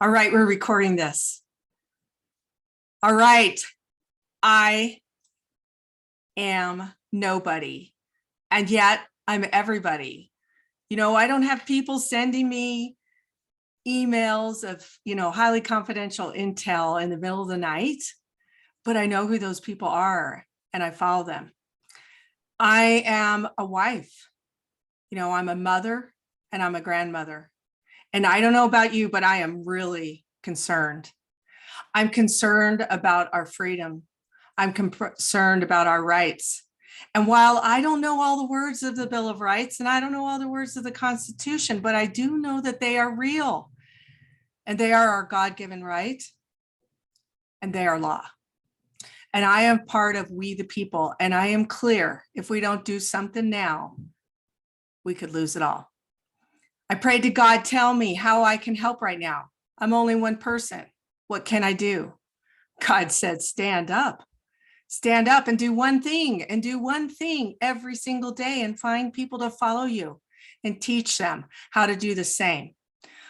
All right, we're recording this. All right, I am nobody, and yet I'm everybody. I don't have people sending me emails of, highly confidential intel in the middle of the night, but I know who those people are and I follow them. I am a wife. I'm a mother and I'm a grandmother. And I don't know about you, but I am really concerned. I'm concerned about our freedom. I'm concerned about our rights. And while I don't know all the words of the Bill of Rights and I don't know all the words of the Constitution, but I do know that they are real and they are our God-given right and they are law. And I am part of we the people. And I am clear, if we don't do something now, we could lose it all. I prayed to God, tell me how I can help right now. I'm only one person. What can I do? God said, stand up and do one thing every single day and find people to follow you and teach them how to do the same.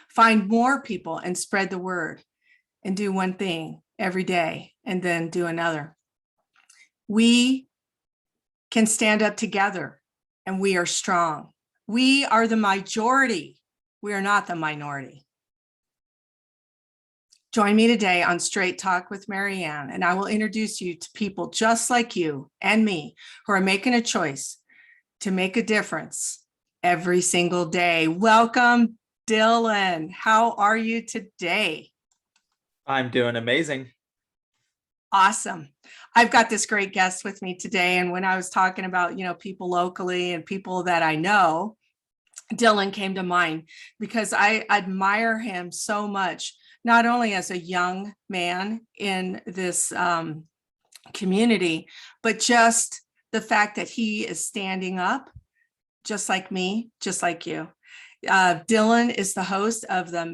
Find more people and spread the word and do one thing every day and then do another. We can stand up together and we are strong. We are the majority. We are not the minority. Join me today on Straight Talk with Marianne, and I will introduce you to people just like you and me who are making a choice to make a difference every single day. Welcome, Dylon. How are you today? I'm doing amazing. Awesome. I've got this great guest with me today. And when I was talking about, people locally and people that I know, Dylon came to mind because I admire him so much, not only as a young man in this community, but just the fact that he is standing up, just like me, just like you. Dylon is the host of the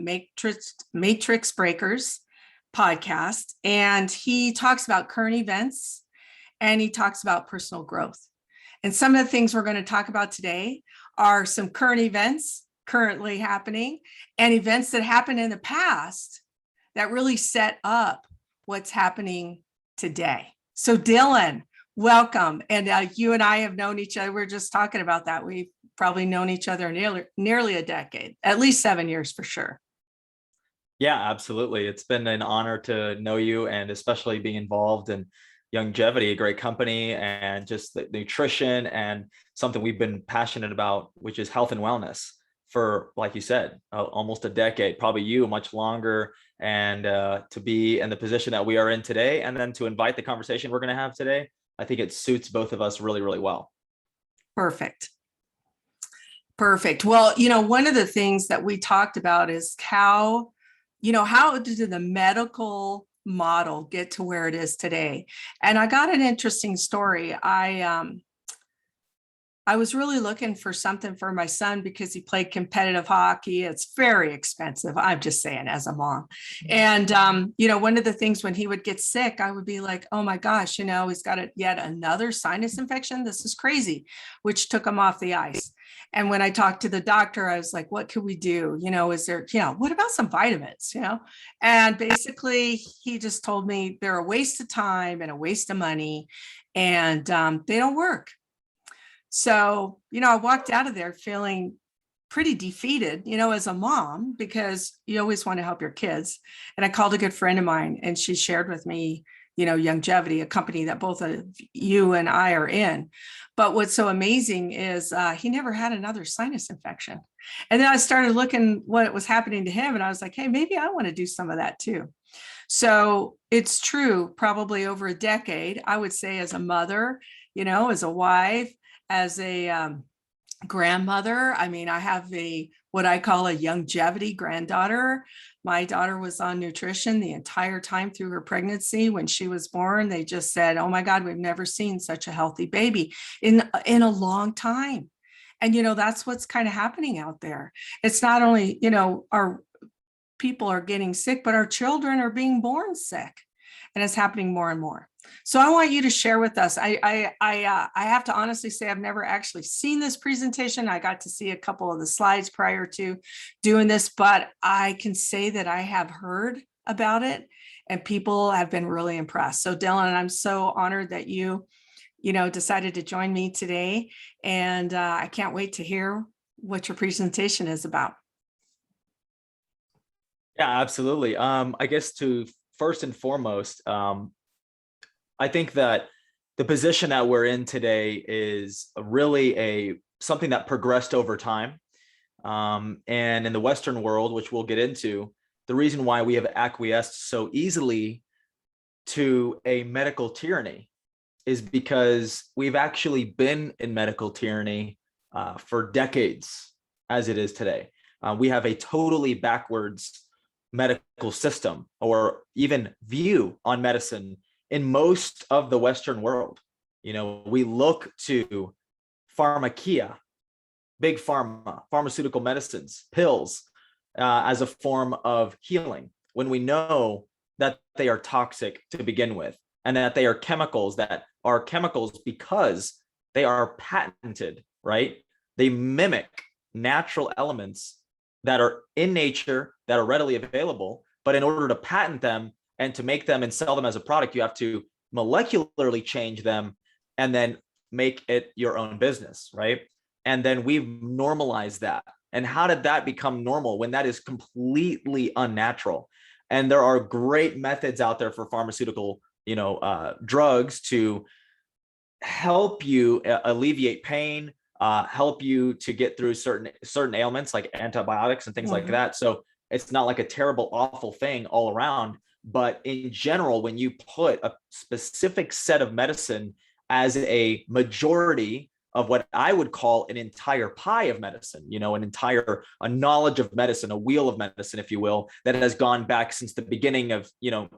Matrix Breakers podcast, and he talks about current events and he talks about personal growth. And some of the things we're going to talk about today are some current events currently happening and events that happened in the past that really set up what's happening today. So Dylon, welcome. And you and I have known each other. We're just talking about that. We've probably known each other nearly a decade, at least 7 years for sure. Yeah, absolutely. It's been an honor to know you and especially being involved in Longevity, a great company, and just the nutrition and something we've been passionate about, which is health and wellness for, like you said, almost a decade, probably you much longer. And to be in the position that we are in today, and then to invite the conversation we're going to have today, I think it suits both of us really, really well. Perfect. Well, one of the things that we talked about is how did the medical model get to where it is today? And I got an interesting story. I was really looking for something for my son because he played competitive hockey. It's very expensive. I'm just saying, as a mom. And, one of the things when he would get sick, I would be like, oh my gosh, he's got yet another sinus infection. This is crazy, which took him off the ice. And when I talked to the doctor, I was like, what could we do? Is there, what about some vitamins, And basically he just told me they're a waste of time and a waste of money and they don't work. So, I walked out of there feeling pretty defeated, as a mom, because you always want to help your kids. And I called a good friend of mine and she shared with me, Longevity, a company that both of you and I are in. But what's so amazing is he never had another sinus infection. And then I started looking what was happening to him. And I was like, hey, maybe I want to do some of that too. So it's true, probably over a decade, I would say, as a mother, as a wife, as a grandmother. I mean, I have what I call a longevity granddaughter. My daughter was on nutrition the entire time through her pregnancy. When she was born, they just said, oh my God, we've never seen such a healthy baby in a long time. And, that's what's kind of happening out there. It's not only, our people are getting sick, but our children are being born sick. and it's happening more and more. So I want you to share with us. I have to honestly say I've never actually seen this presentation. I got to see a couple of the slides prior to doing this, but I can say that I have heard about it and people have been really impressed. So Dylon, I'm so honored that you decided to join me today, and I can't wait to hear what your presentation is about. Yeah, absolutely. I guess to first and foremost, I think that the position that we're in today is really something that progressed over time. And in the Western world, which we'll get into, the reason why we have acquiesced so easily to a medical tyranny is because we've actually been in medical tyranny for decades as it is today. We have a totally backwards medical system or even view on medicine in most of the Western world. We look to pharmakia, big pharma, pharmaceutical medicines, pills, as a form of healing, when we know that they are toxic to begin with, and that they are chemicals because they are patented, right? They mimic natural elements that are in nature, that are readily available. But in order to patent them and to make them and sell them as a product, you have to molecularly change them and then make it your own business, right? And then we've normalized that. And how did that become normal when that is completely unnatural? And there are great methods out there for pharmaceutical, drugs to help you alleviate pain, help you to get through certain ailments like antibiotics and things like that. So it's not like a terrible, awful thing all around. But in general, when you put a specific set of medicine as a majority of what I would call an entire pie of medicine, a knowledge of medicine, a wheel of medicine, if you will, that has gone back since the beginning of,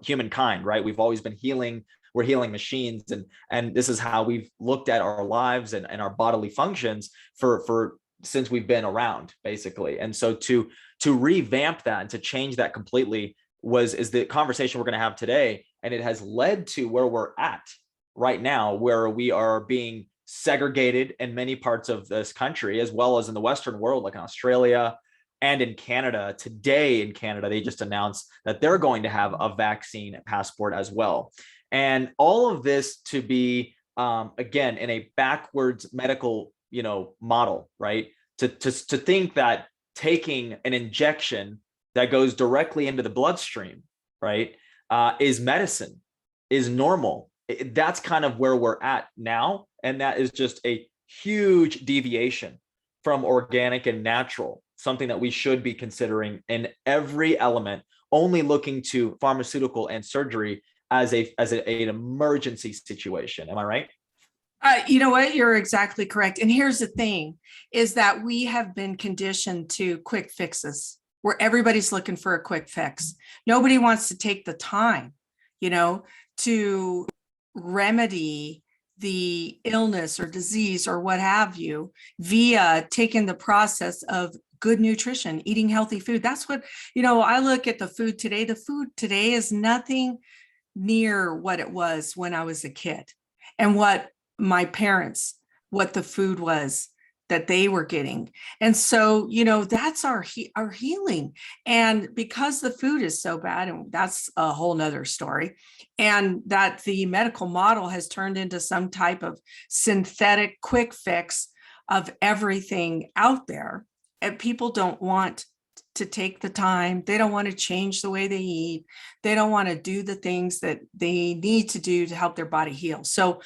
humankind, right? We've always been healing. We're healing machines, and this is how we've looked at our lives and our bodily functions for since we've been around, basically. And so to revamp that and to change that completely is the conversation we're going to have today. And it has led to where we're at right now, where we are being segregated in many parts of this country, as well as in the Western world, like in Australia and in Canada. Today in Canada, they just announced that they're going to have a vaccine passport as well. And all of this to be, again, in a backwards medical, model, right? To think that taking an injection that goes directly into the bloodstream, right, is medicine, is normal. That's kind of where we're at now. And that is just a huge deviation from organic and natural, something that we should be considering in every element, only looking to pharmaceutical and surgery as an emergency situation. Am I right? You know what? You're exactly correct. And here's the thing is that we have been conditioned to quick fixes where everybody's looking for a quick fix. Nobody wants to take the time, to remedy the illness or disease or what have you via taking the process of good nutrition, eating healthy food. That's what, I look at the food today. The food today is nothing near what it was when I was a kid and what my parents, what the food was that they were getting. And so, that's our healing. And because the food is so bad, and that's a whole nother story, and that the medical model has turned into some type of synthetic quick fix of everything out there, and people don't want to take the time. They don't want to change the way they eat. They don't want to do the things that they need to do to help their body heal. So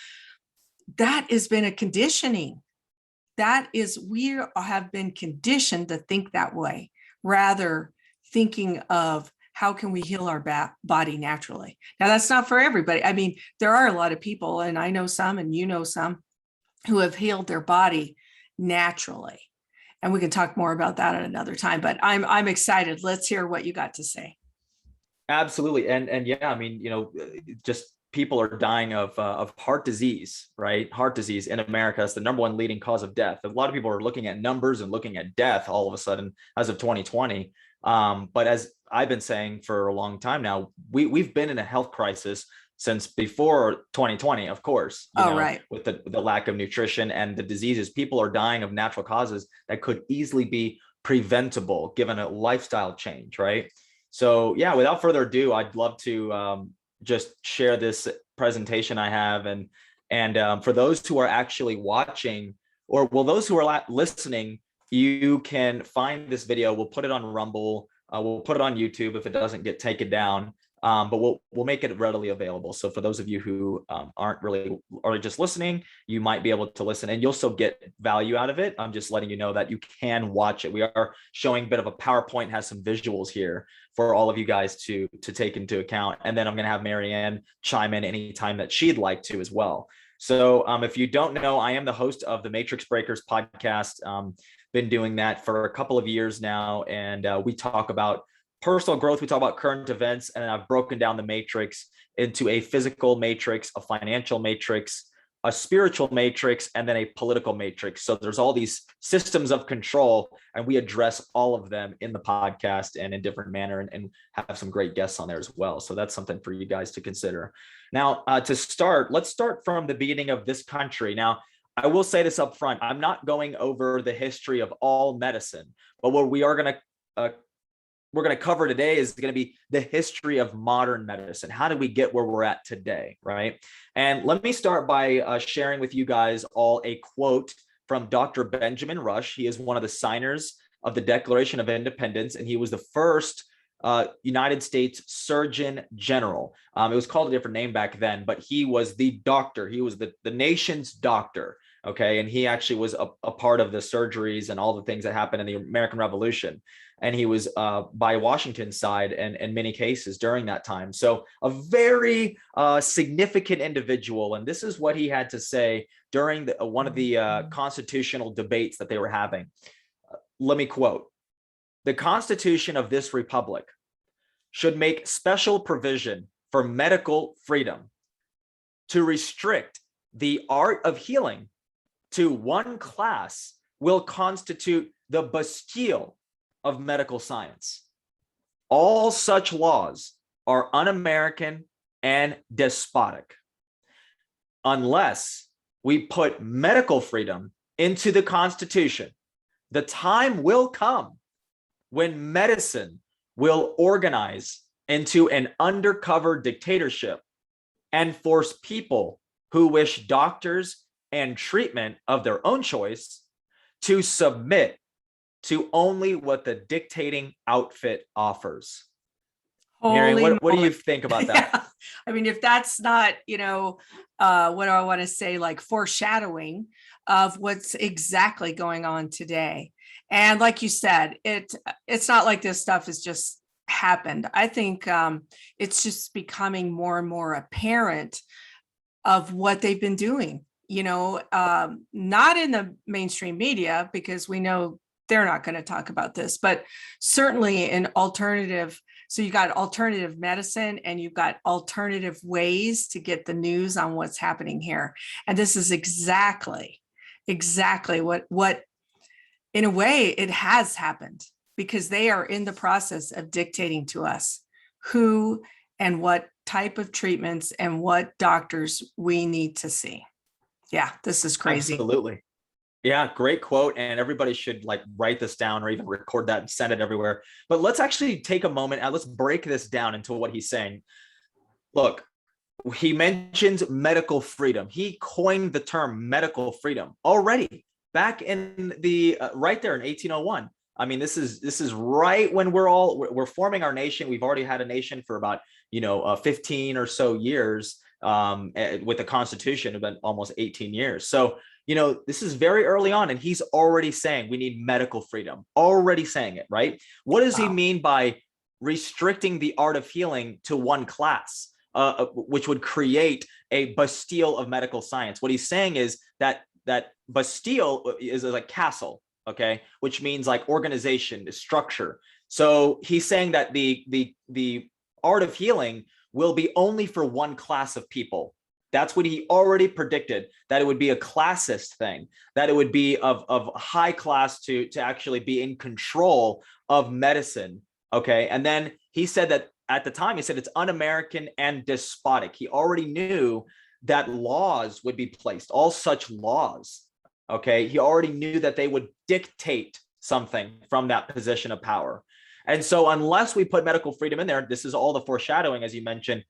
that has been a conditioning. We have been conditioned to think that way, rather thinking of how can we heal our body naturally. Now, that's not for everybody. I mean, there are a lot of people, and I know some, and some, who have healed their body naturally. And we can talk more about that at another time, but I'm excited. Let's hear what you got to say. Absolutely. And yeah, I mean, just people are dying of heart disease, right? Heart disease in America is the number one leading cause of death. A lot of people are looking at numbers and looking at death all of a sudden as of 2020. But as I've been saying for a long time now, we've been in a health crisis since before 2020, of course, Right. with the lack of nutrition and the diseases. People are dying of natural causes that could easily be preventable given a lifestyle change, right? So yeah, without further ado, I'd love to just share this presentation I have. And for those who are actually watching, or well, those who are listening, you can find this video. We'll put it on Rumble. We'll put it on YouTube if it doesn't get taken down. But we'll make it readily available. So for those of you who aren't really, or just listening, you might be able to listen and you'll still get value out of it. I'm just letting you know that you can watch it. We are showing a bit of a PowerPoint, has some visuals here for all of you guys to take into account. And then I'm going to have Marianne chime in anytime that she'd like to as well. So if you don't know, I am the host of the Matrix Breakers podcast. Been doing that for a couple of years now. And we talk about personal growth. We talk about current events, and I've broken down the matrix into a physical matrix, a financial matrix, a spiritual matrix, and then a political matrix. So there's all these systems of control, and we address all of them in the podcast and in different manner, and have some great guests on there as well. So that's something for you guys to consider. Now, to start, let's start from the beginning of this country. Now, I will say this up front. I'm not going over the history of all medicine, but what we are going to we're going to cover today is going to be the history of modern medicine. How did we get where we're at today, right? And let me start by sharing with you guys all a quote from Dr. Benjamin Rush. He is one of the signers of the Declaration of Independence, and he was the first United States Surgeon General. It was called a different name back then, but he was the doctor. He was the nation's doctor. Okay. And he actually was a part of the surgeries and all the things that happened in the American Revolution. And he was by Washington's side in many cases during that time. So a very significant individual. And this is what he had to say during one of the constitutional debates that they were having. Let me quote: "The Constitution of this republic should make special provision for medical freedom. To restrict the art of healing to one class will constitute the Bastille of medical science. All such laws are un-American and despotic. Unless we put medical freedom into the Constitution, the time will come when medicine will organize into an undercover dictatorship and force people who wish doctors and treatment of their own choice to submit to only what the dictating outfit offers." Marian, what do you think about that? Yeah. I mean, if that's not, what do I want to say, like foreshadowing of what's exactly going on today. And like you said, it's not like this stuff has just happened. I think it's just becoming more and more apparent of what they've been doing, not in the mainstream media, because we know they're not going to talk about this, but certainly in alternative. So you got alternative medicine and you've got alternative ways to get the news on what's happening here. And this is exactly what in a way it has happened, because they are in the process of dictating to us who and what type of treatments and what doctors we need to see. Yeah, this is crazy. Absolutely. Yeah, great quote. And everybody should write this down or even record that and send it everywhere. But let's actually take a moment and let's break this down into what he's saying. Look, he mentions medical freedom. He coined the term medical freedom already back in the right there in 1801. I mean, this is right when we're forming our nation. We've already had a nation for about 15 or so years with the Constitution, about almost 18 years. So this is very early on, and he's already saying we need medical freedom, already saying it, right? What does he mean by restricting the art of healing to one class, which would create a Bastille of medical science? What he's saying is that Bastille is a castle, okay, which means organization, structure. So he's saying that the art of healing will be only for one class of people. That's what he already predicted, that it would be a classist thing, that it would be of high class to actually be in control of medicine Okay. And then he said that at the time, he said it's un-American and despotic. He already knew that laws would be placed, all such laws. Okay. He already knew that they would dictate something from that position of power. And so, unless we put medical freedom in there, this is all the foreshadowing, as you mentioned,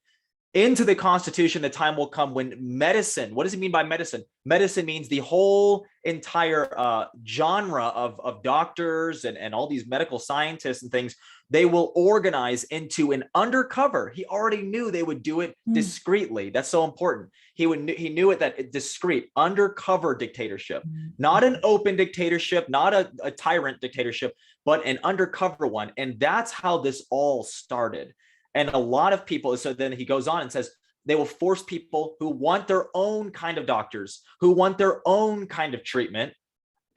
into the Constitution, the time will come when medicine, what does it mean by medicine? Medicine means the whole entire genre of doctors and all these medical scientists and things. They will organize into an undercover. He already knew they would do it discreetly. That's so important. He knew it, that discreet, undercover dictatorship, not an open dictatorship, not a tyrant dictatorship, but an undercover one. And that's how this all started. And a lot of people, so then he goes on and says, they will force people who want their own kind of doctors, who want their own kind of treatment.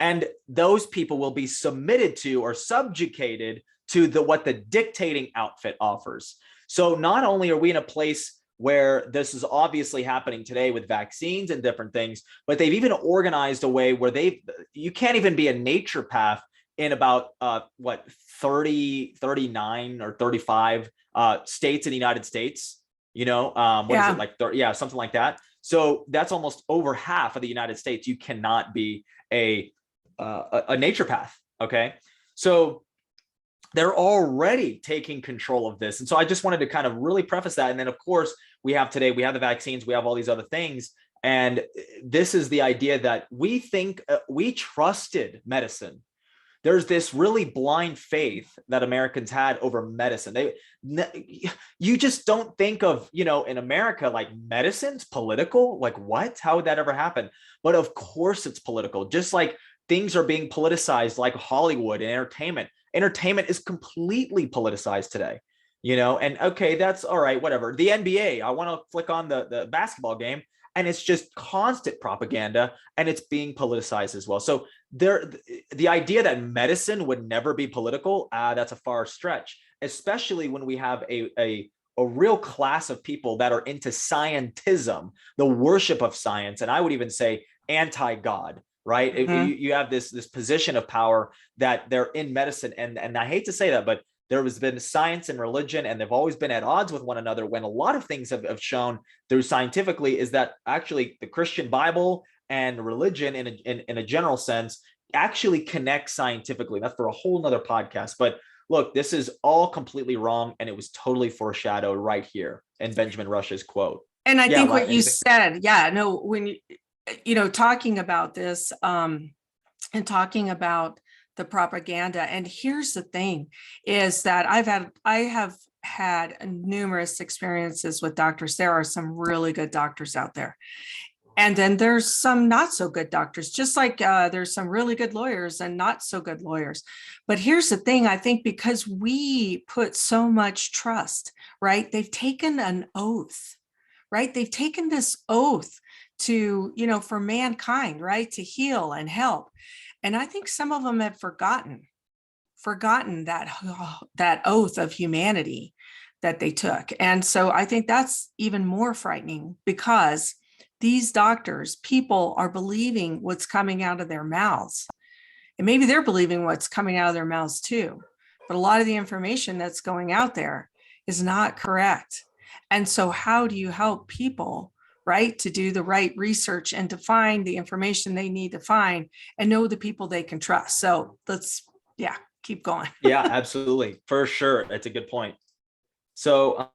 And those people will be submitted to or subjugated to what the dictating outfit offers. So not only are we in a place where this is obviously happening today with vaccines and different things, but they've even organized a way where you can't even be a naturopath in about 39 or 35 states in the United States, is it like, something like that. So that's almost over half of the United States. You cannot be a naturopath. Okay. So they're already taking control of this. And so I just wanted to kind of really preface that. And then of course we have the vaccines, we have all these other things. And this is the idea that we think we trusted medicine. There's this really blind faith that Americans had over medicine. You just don't think of, in America, like medicine's political. Like what? How would that ever happen? But of course it's political. Just like things are being politicized, like Hollywood and entertainment. Entertainment is completely politicized today, and okay, that's all right, whatever. The NBA, I want to flick on the basketball game, and it's just constant propaganda, and it's being politicized as well. So the idea that medicine would never be political, that's a far stretch, especially when we have a real class of people that are into scientism, the worship of science, and I would even say anti-God, right? Mm-hmm. You have this position of power that they're in medicine, and I hate to say that, but there has been science and religion, and they've always been at odds with one another, when a lot of things have shown through scientifically is that actually the Christian Bible and religion in a general sense actually connect scientifically. That's for a whole nother podcast. But look, this is all completely wrong, and it was totally foreshadowed right here in Benjamin Rush's quote. And I think what you said, when talking about this and talking about the propaganda. And here's the thing is that I have had numerous experiences with doctors. There are some really good doctors out there. And then there's some not so good doctors, just like there's some really good lawyers and not so good lawyers. But here's the thing, I think because we put so much trust, right? They've taken an oath, right? They've taken this oath to, for mankind, right? To heal and help. And I think some of them have forgotten that oath of humanity that they took. And so I think that's even more frightening, because these doctors, people are believing what's coming out of their mouths. And maybe they're believing what's coming out of their mouths too. But a lot of the information that's going out there is not correct. And so how do you help people, right, to do the right research and to find the information they need to find and know the people they can trust? So let's, keep going. Yeah, absolutely. For sure. That's a good point. So,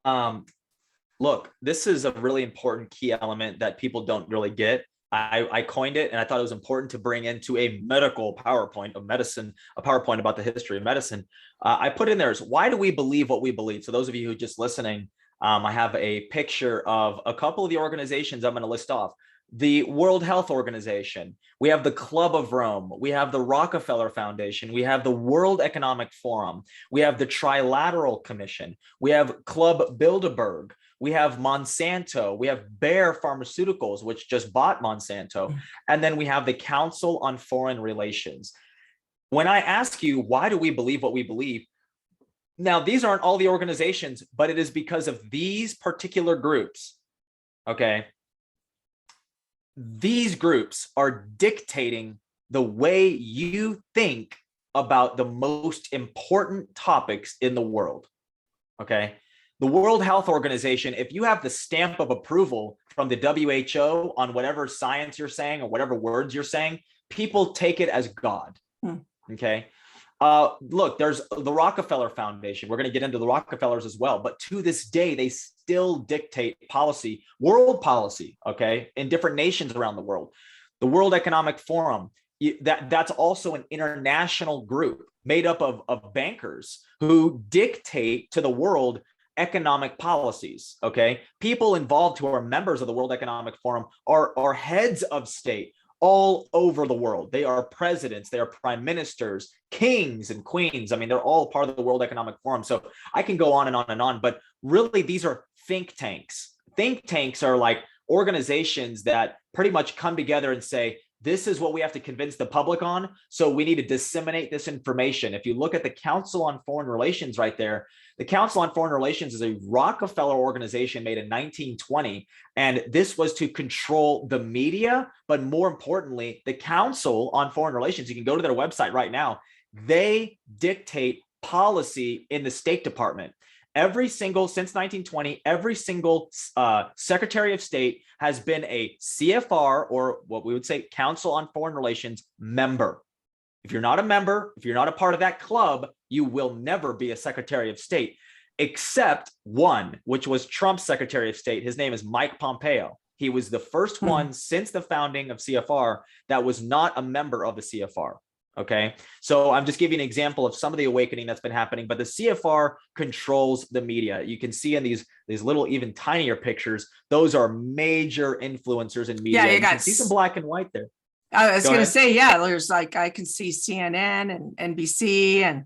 look, this is a really important key element that people don't really get. I coined it, and I thought it was important to bring into a medical PowerPoint of medicine, a PowerPoint about the history of medicine. I put in there is, why do we believe what we believe? So those of you who are just listening, I have a picture of a couple of the organizations I'm going to list off. The World Health Organization, we have the Club of Rome, we have the Rockefeller Foundation, we have the World Economic Forum, we have the Trilateral Commission, we have Club Bilderberg, we have Monsanto, we have Bayer Pharmaceuticals, which just bought Monsanto, and then we have the Council on Foreign Relations. When I ask you, why do we believe what we believe? Now, these aren't all the organizations, but it is because of these particular groups, okay? These groups are dictating the way you think about the most important topics in the world. Okay. The World Health Organization, if you have the stamp of approval from the WHO on whatever science you're saying or whatever words you're saying, people take it as God. Okay. Look, there's the Rockefeller Foundation. We're going to get into the Rockefellers as well. But to this day, they still dictate policy, world policy, okay, in different nations around the world. The World Economic Forum, that's also an international group made up of bankers who dictate to the world economic policies. Okay. People involved who are members of the World Economic Forum are heads of state all over the world. They are presidents, they are prime ministers, kings and queens. I mean, they're all part of the World Economic Forum. So I can go on and on and on, but really these are think tanks. Think tanks are like organizations that pretty much come together and say, this is what we have to convince the public on. So we need to disseminate this information. If you look at the Council on Foreign Relations right there, the Council on Foreign Relations is a Rockefeller organization made in 1920. And this was to control the media, but more importantly, the Council on Foreign Relations, you can go to their website right now, they dictate policy in the State Department. Since 1920, every single Secretary of State has been a CFR, or what we would say Council on Foreign Relations member. If you're not a member, if you're not a part of that club, you will never be a Secretary of State, except one, which was Trump's Secretary of State. His name is Mike Pompeo. He was the first one since the founding of CFR that was not a member of the CFR. Okay, so I'm just giving an example of some of the awakening that's been happening, but the CFR controls the media. You can see in these little, even tinier pictures, those are major influencers in media. Yeah, you can see some black and white there. I was going to say, yeah, there's like, I can see CNN and NBC and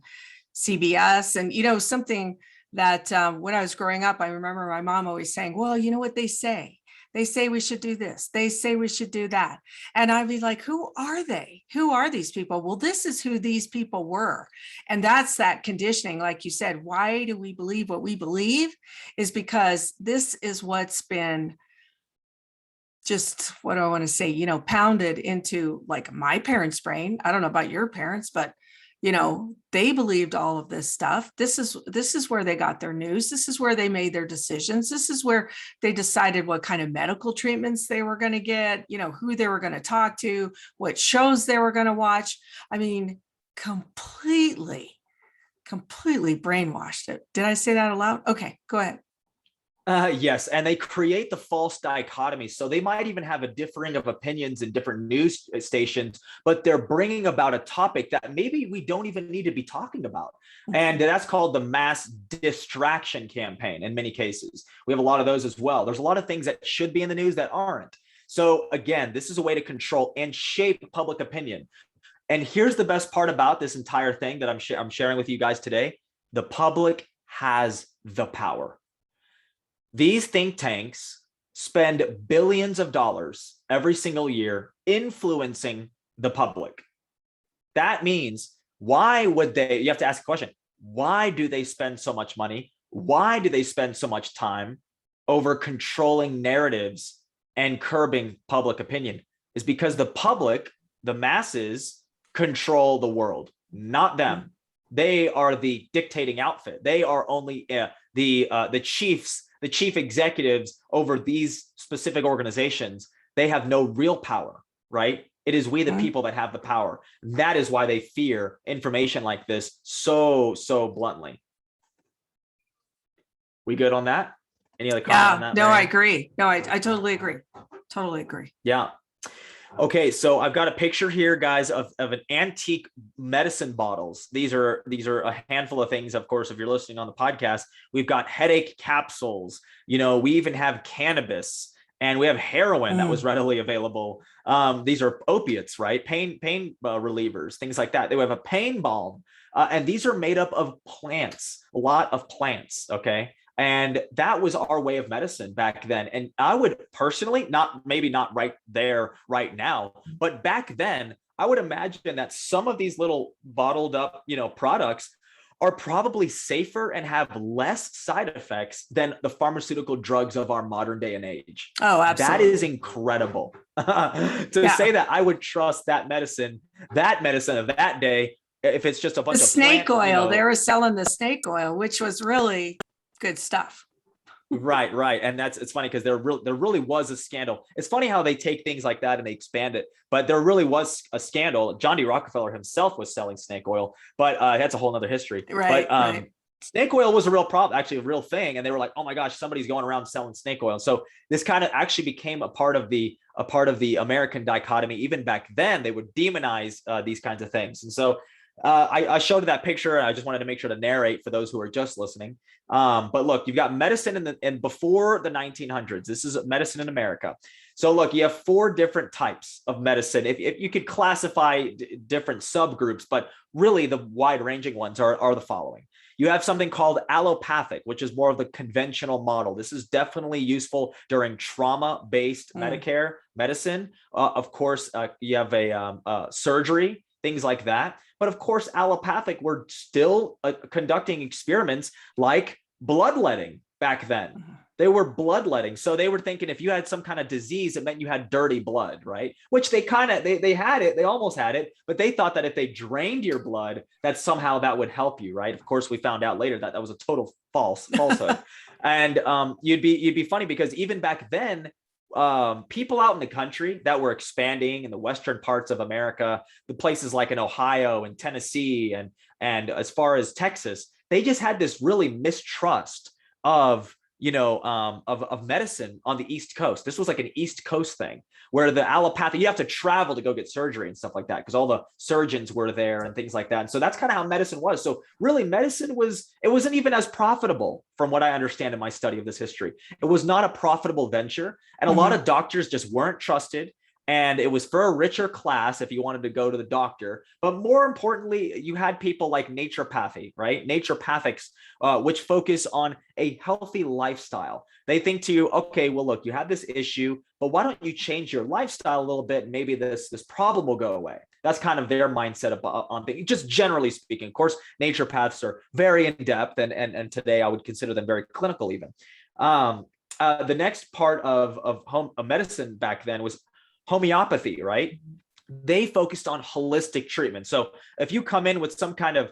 CBS. And, you know, something that when I was growing up, I remember my mom always saying, well, you know what they say? They say we should do this. They say we should do that. And I'd be like, who are they? Who are these people? Well, this is who these people were. And that's that conditioning. Like you said, why do we believe what we believe? Is because this is what's been just, what do I want to say, you know, pounded into like my parents' brain. I don't know about your parents, but you know, they believed all of this stuff. This is where they got their news. This is where they made their decisions. This is where they decided what kind of medical treatments they were going to get, you know, who they were going to talk to, what shows they were going to watch. I mean, completely brainwashed it. Did I say that aloud? Okay, go ahead. Yes, and they create the false dichotomy. So they might even have a differing of opinions in different news stations, but they're bringing about a topic that maybe we don't even need to be talking about. And that's called the mass distraction campaign in many cases. We have a lot of those as well. There's a lot of things that should be in the news that aren't. So again, this is a way to control and shape public opinion. And here's the best part about this entire thing that I'm sharing with you guys today. The public has the power. These think tanks spend billions of dollars every single year influencing the public. That means, why would they, you have to ask a question, why do they spend so much money? Why do they spend so much time over controlling narratives and curbing public opinion? Is because the public, the masses, control the world, not them. They are the dictating outfit. They are only the chief executives over these specific organizations. They have no real power, right? It is we, the people, that have the power. That is why they fear information like this so bluntly. We good on that? Any other comment on that? No, Mary? I agree. No, I totally agree. Totally agree. Yeah. Okay, so I've got a picture here, guys, of an antique medicine bottles. These are a handful of things. Of course, if you're listening on the podcast, we've got headache capsules. You know, we even have cannabis, and we have heroin that was readily available. These are opiates, right? Pain relievers, things like that. They have a pain balm, and these are made up of plants, a lot of plants. Okay. And that was our way of medicine back then. And I would personally, maybe not right there, right now, but back then, I would imagine that some of these little bottled up, you know, products are probably safer and have less side effects than the pharmaceutical drugs of our modern day and age. Oh, absolutely. That is incredible. To say that I would trust that medicine of that day if it's just a The bunch of snake plant, oil, they were selling the snake oil, which was really good stuff. Right. And it's funny because there really was a scandal. It's funny how they take things like that and they expand it, but there really was a scandal. John D. Rockefeller himself was selling snake oil, but that's a whole nother history. Right, But right. snake oil was a real problem, actually a real thing. And they were like, oh my gosh, somebody's going around selling snake oil. So this kind of actually became a part of the American dichotomy. Even back then, they would demonize these kinds of things. And so I showed that picture, and I just wanted to make sure to narrate for those who are just listening. But look, you've got medicine in before the 1900s. This is medicine in America. So look, you have 4 different types of medicine. If you could classify different subgroups, but really the wide-ranging ones are the following. You have something called allopathic, which is more of the conventional model. This is definitely useful during trauma-based Medicare medicine. Of course, you have a surgery, things like that. But of course, allopathic, we're still conducting experiments like bloodletting back then. They were bloodletting. So they were thinking if you had some kind of disease, it meant you had dirty blood, right? Which they had it, they almost had it, but they thought that if they drained your blood, that somehow that would help you, right? Of course, we found out later that was a total falsehood. And you'd be funny because even back then, people out in the country that were expanding in the western parts of America, the places like in Ohio and Tennessee and as far as Texas, they just had this really mistrust of of medicine on the East Coast. This was like an East Coast thing where the allopathy, you have to travel to go get surgery and stuff like that because all the surgeons were there and things like that. And so that's kind of how medicine was. So really medicine it wasn't even as profitable from what I understand in my study of this history. It was not a profitable venture. And a lot of doctors just weren't trusted. And it was for a richer class if you wanted to go to the doctor. But more importantly, you had people like naturopathy, right? Naturopathics, which focus on a healthy lifestyle. They think to you, okay, well, look, you have this issue, but why don't you change your lifestyle a little bit? And maybe this problem will go away. That's kind of their mindset on things, just generally speaking. Of course, naturopaths are very in depth, and today I would consider them very clinical even. The next part of medicine back then was homeopathy, right? They focused on holistic treatment. So if you come in with some kind of,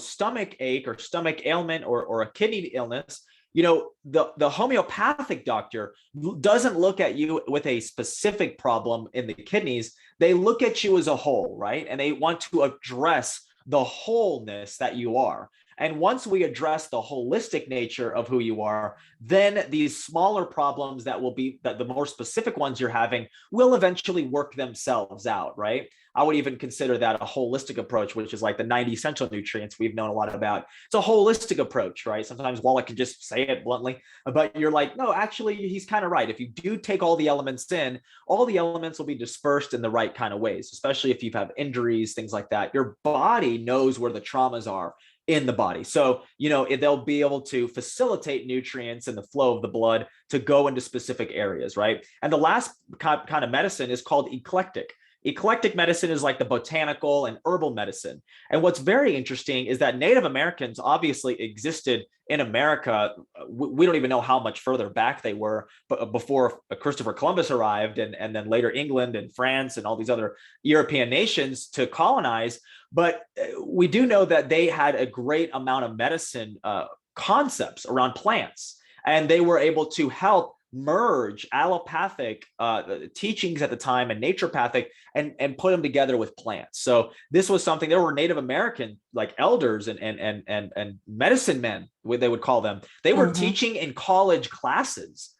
stomach ache or stomach ailment or a kidney illness, the homeopathic doctor doesn't look at you with a specific problem in the kidneys. They look at you as a whole, right? And they want to address the wholeness that you are. And once we address the holistic nature of who you are, then these smaller problems that the more specific ones you're having will eventually work themselves out, right? I would even consider that a holistic approach, which is like the 90 essential nutrients we've known a lot about. It's a holistic approach, right? Sometimes Wallach can just say it bluntly, but you're like, no, actually, he's kind of right. If you do take all the elements in, all the elements will be dispersed in the right kind of ways, especially if you have injuries, things like that. Your body knows where the traumas are in the body. So, they'll be able to facilitate nutrients and the flow of the blood to go into specific areas, right? And the last kind of medicine is called eclectic. Eclectic medicine is like the botanical and herbal medicine. And what's very interesting is that Native Americans obviously existed in America. We don't even know how much further back they were, but before Christopher Columbus arrived, and then later England and France and all these other European nations to colonize. But we do know that they had a great amount of medicine concepts around plants, and they were able to help merge allopathic teachings at the time and naturopathic and put them together with plants. So this was something, there were Native American like elders and medicine men, what they would call them. They were teaching in college classes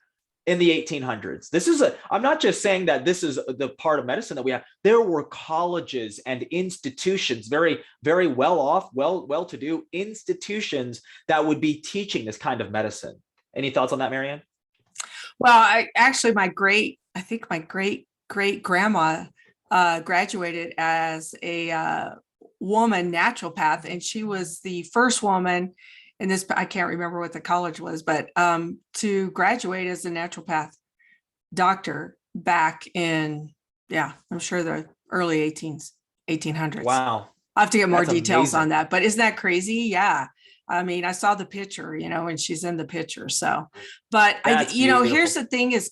in the 1800s. I'm not just saying that this is the part of medicine that we have. There were colleges and institutions, very, very well off, well-to-do institutions that would be teaching this kind of medicine. Any thoughts on that, Marianne? Well, my great great grandma graduated as a woman naturopath, and she was the first woman in this, I can't remember what the college was, but to graduate as a naturopath doctor back in, I'm sure the early 1800s. Wow. I'll have to get more details amazing. on that, but isn't that crazy? Yeah. I mean, I saw the picture, and she's in the picture. So, but here's the thing is,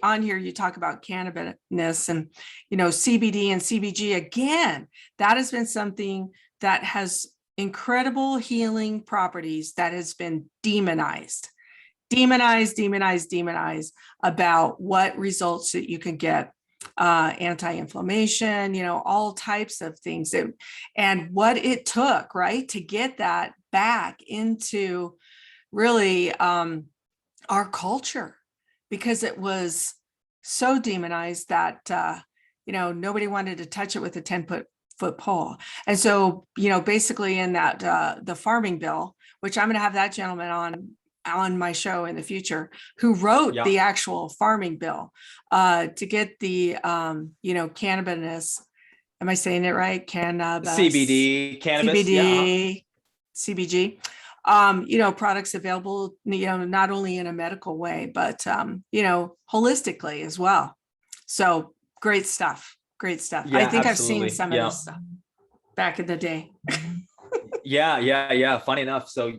on here you talk about cannabis and, CBD and CBG again, that has been something that has incredible healing properties that has been demonized about what results that you can get, anti-inflammation, all types of things, and what it took, right, to get that back into really our culture, because it was so demonized that nobody wanted to touch it with a 10-foot pole. And so, basically in that the farming bill, which I'm going to have that gentleman on my show in the future, who wrote the actual farming bill to get the cannabis. Am I saying it right? Cannabis, CBD, cannabis, CBD, CBG. Products available, not only in a medical way, but holistically as well. So great stuff. Yeah, I think absolutely. I've seen some of this stuff back in the day. Yeah. Funny enough. So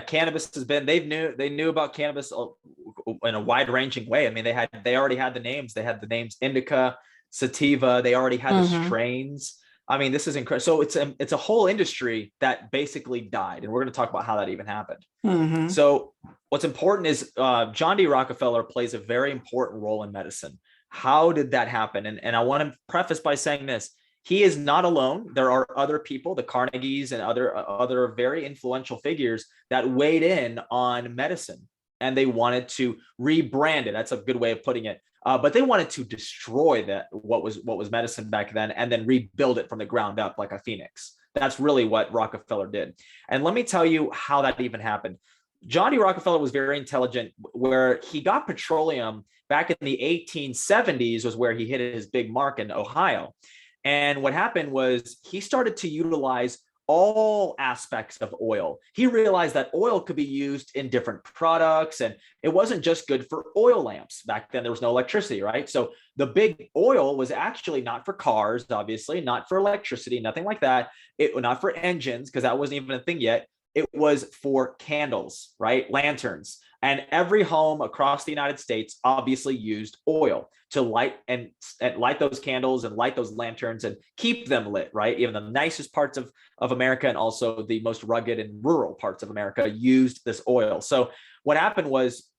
cannabis has been, they knew about cannabis in a wide ranging way. I mean, they already had the names. They had the names indica, sativa. They already had the strains. I mean, this is incredible. So it's a whole industry that basically died. And we're going to talk about how that even happened. So what's important is John D. Rockefeller plays a very important role in medicine. How did that happen? And I want to preface by saying this. He is not alone. There are other people, the Carnegies and other very influential figures that weighed in on medicine, and they wanted to rebrand it. That's a good way of putting it. But they wanted to destroy what was medicine back then, and then rebuild it from the ground up like a phoenix. That's really what Rockefeller did. And let me tell you how that even happened. John D. Rockefeller was very intelligent, where he got petroleum back in the 1870s was where he hit his big mark in Ohio. And what happened was he started to utilize all aspects of oil. He realized that oil could be used in different products, and it wasn't just good for oil lamps. Back then, there was no electricity, right? So the big oil was actually not for cars, obviously, not for electricity, nothing like that. Not for engines, because that wasn't even a thing yet. It was for candles, right? Lanterns. And every home across the United States obviously used oil to light and light those candles and light those lanterns and keep them lit, right? Even the nicest parts of America and also the most rugged and rural parts of America used this oil. So what happened was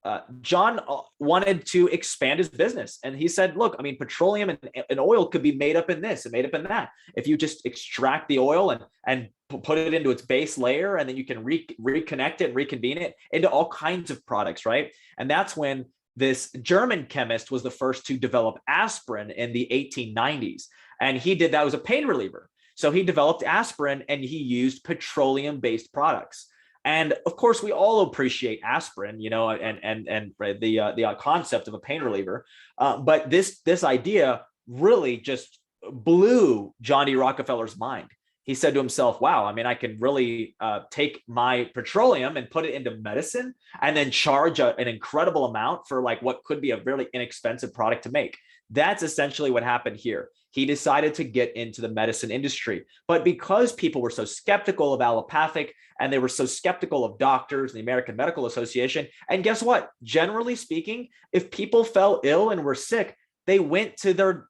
John wanted to expand his business. And he said, look, I mean, petroleum and oil could be made up in this and made up in that. If you just extract the oil and put it into its base layer, and then you can reconnect it and reconvene it into all kinds of products, right? And that's when this German chemist was the first to develop aspirin in the 1890s. And he did that as a pain reliever. So he developed aspirin, and he used petroleum-based products. And of course, we all appreciate aspirin, and the concept of a pain reliever. But this idea really just blew John D. Rockefeller's mind. He said to himself, wow, I mean, I can really take my petroleum and put it into medicine and then charge an incredible amount for like what could be a really inexpensive product to make. That's essentially what happened here. He decided to get into the medicine industry. But because people were so skeptical of allopathic, and they were so skeptical of doctors and the American Medical Association, and guess what? Generally speaking, if people fell ill and were sick, they went to their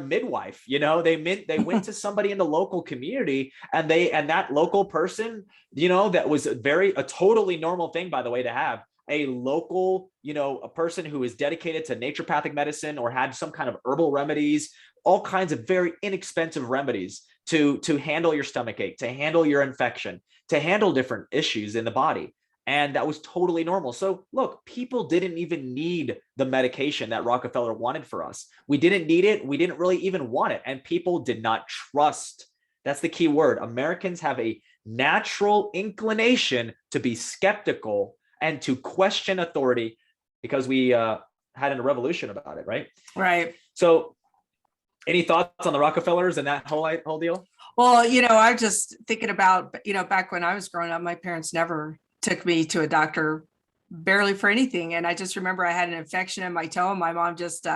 midwife. They went to somebody in the local community, and that local person, that was a totally normal thing, by the way, to have a local, a person who is dedicated to naturopathic medicine or had some kind of herbal remedies, all kinds of very inexpensive remedies to handle your stomach ache, to handle your infection, to handle different issues in the body. And that was totally normal. So look, people didn't even need the medication that Rockefeller wanted for us. We didn't need it. We didn't really even want it. And people did not trust. That's the key word. Americans have a natural inclination to be skeptical and to question authority, because we had a revolution about it, right? Right. So any thoughts on the Rockefellers and that whole deal? Well, I'm just thinking about, back when I was growing up, my parents never took me to a doctor, barely for anything. And I just remember I had an infection in my toe, and my mom just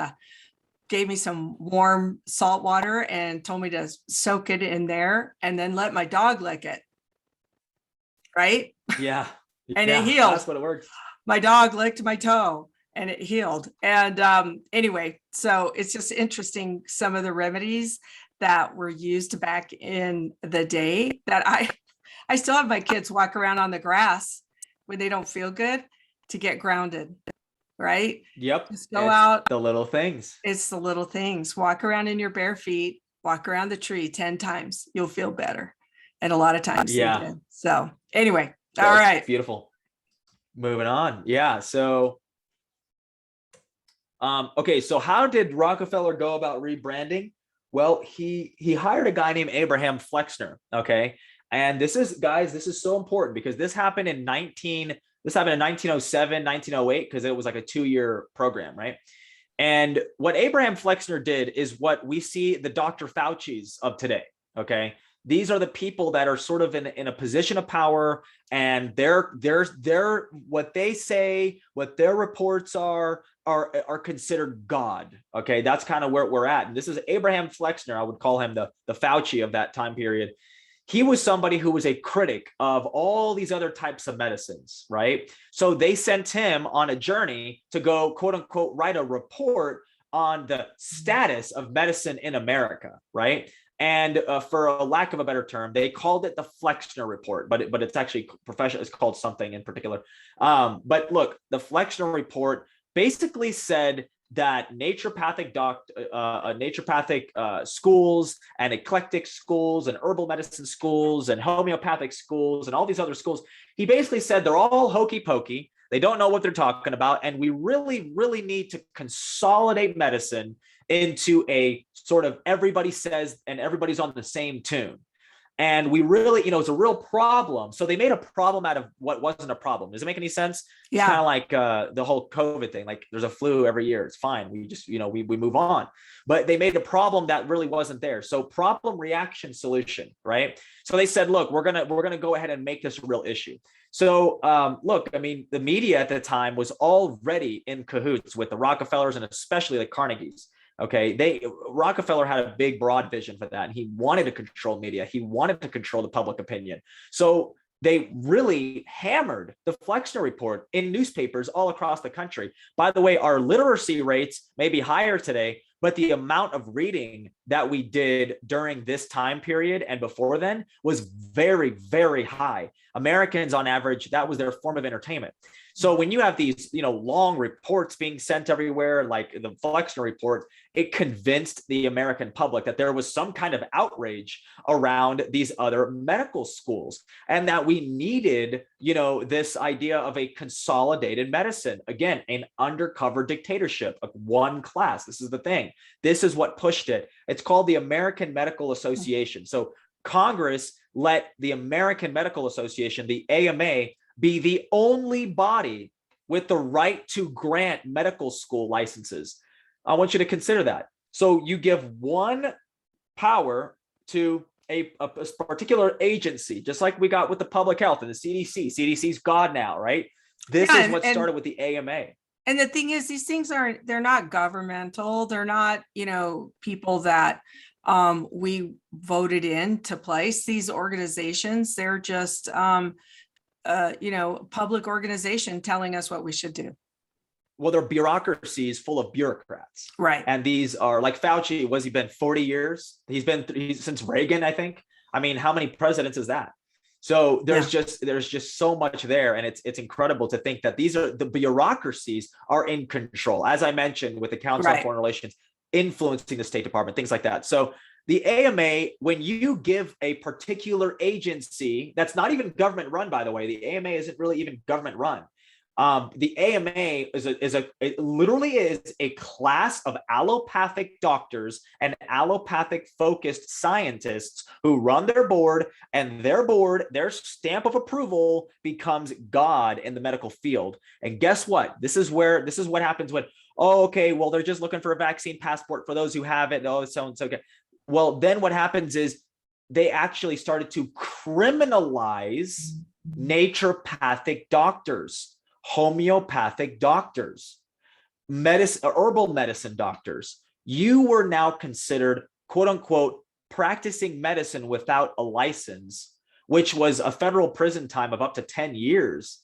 gave me some warm salt water and told me to soak it in there and then let my dog lick it. Right? Yeah. And it healed. That's what it works. My dog licked my toe. and it healed. And anyway, so it's just interesting, some of the remedies that were used back in the day that I still have my kids walk around on the grass when they don't feel good to get grounded, right? Yep. Just go It's out. the little things. It's the little things. Walk around in your bare feet, walk around the tree 10 times. You'll feel better. And a lot of times they Yeah. did. So anyway, all That's right. beautiful. Moving on. Yeah. So, okay. So how did Rockefeller go about rebranding? Well, he hired a guy named Abraham Flexner. Okay. And this is, guys, this is so important because this happened in 1907, 1908, because it was like a 2-year program, right? And what Abraham Flexner did is what we see the Dr. Fauci's of today. Okay. These are the people that are sort of in a position of power, and they're what they say, what their reports are considered God. Okay. That's kind of where we're at. And this is Abraham Flexner. I would call him the Fauci of that time period. He was somebody who was a critic of all these other types of medicines, right? So they sent him on a journey to go, quote unquote, write a report on the status of medicine in America, right? And for a lack of a better term, they called it the Flexner report, but it's actually professional. It's called something in particular. But look, the Flexner report basically said that naturopathic schools and eclectic schools and herbal medicine schools and homeopathic schools and all these other schools, he basically said they're all hokey pokey. They don't know what they're talking about. And we really, really need to consolidate medicine into a sort of everybody says and everybody's on the same tune. And we really, it's a real problem. So they made a problem out of what wasn't a problem. Does it make any sense? Yeah. It's kind of like the whole COVID thing. Like there's a flu every year. It's fine. We just, we move on. But they made a problem that really wasn't there. So problem, reaction, solution, right? So they said, look, we're gonna go ahead and make this a real issue. So look, I mean, the media at the time was already in cahoots with the Rockefellers and especially the Carnegies. Okay, Rockefeller had a big, broad vision for that, and he wanted to control media. He wanted to control the public opinion. So they really hammered the Flexner report in newspapers all across the country. By the way, our literacy rates may be higher today, but the amount of reading that we did during this time period and before then was very, very high. Americans, on average, that was their form of entertainment. So when you have these, long reports being sent everywhere, like the Flexner report, it convinced the American public that there was some kind of outrage around these other medical schools and that we needed, this idea of a consolidated medicine. Again, an undercover dictatorship of one class. This is the thing. This is what pushed it. It's called the American Medical Association. So Congress let the American Medical Association, the AMA, be the only body with the right to grant medical school licenses. I want you to consider that. So you give one power to a particular agency, just like we got with the public health and the CDC. CDC's God now, right? This is what started with the AMA. And the thing is, these things they're not governmental. They're not, people that we voted into place. These organizations, they're just public organization telling us what we should do. Well, they're bureaucracies full of bureaucrats. Right. And these are like Fauci, he been 40 years? He's since Reagan, I think. I mean, how many presidents is that? So there's just so much there. And it's incredible to think that these are the bureaucracies are in control, as I mentioned, with the Council on Foreign Relations, influencing the State Department, things like that. So the AMA, when you give a particular agency that's not even government run, by the way, the AMA isn't really even government run. The AMA it literally is a class of allopathic doctors and allopathic focused scientists who run their board, and their stamp of approval becomes God in the medical field. And guess what? This is what happens when, okay, well, they're just looking for a vaccine passport for those who have it. Oh, so and so. Well, then what happens is they actually started to criminalize naturopathic doctors, homeopathic doctors, herbal medicine doctors. You were now considered, quote unquote, practicing medicine without a license, which was a federal prison time of up to 10 years.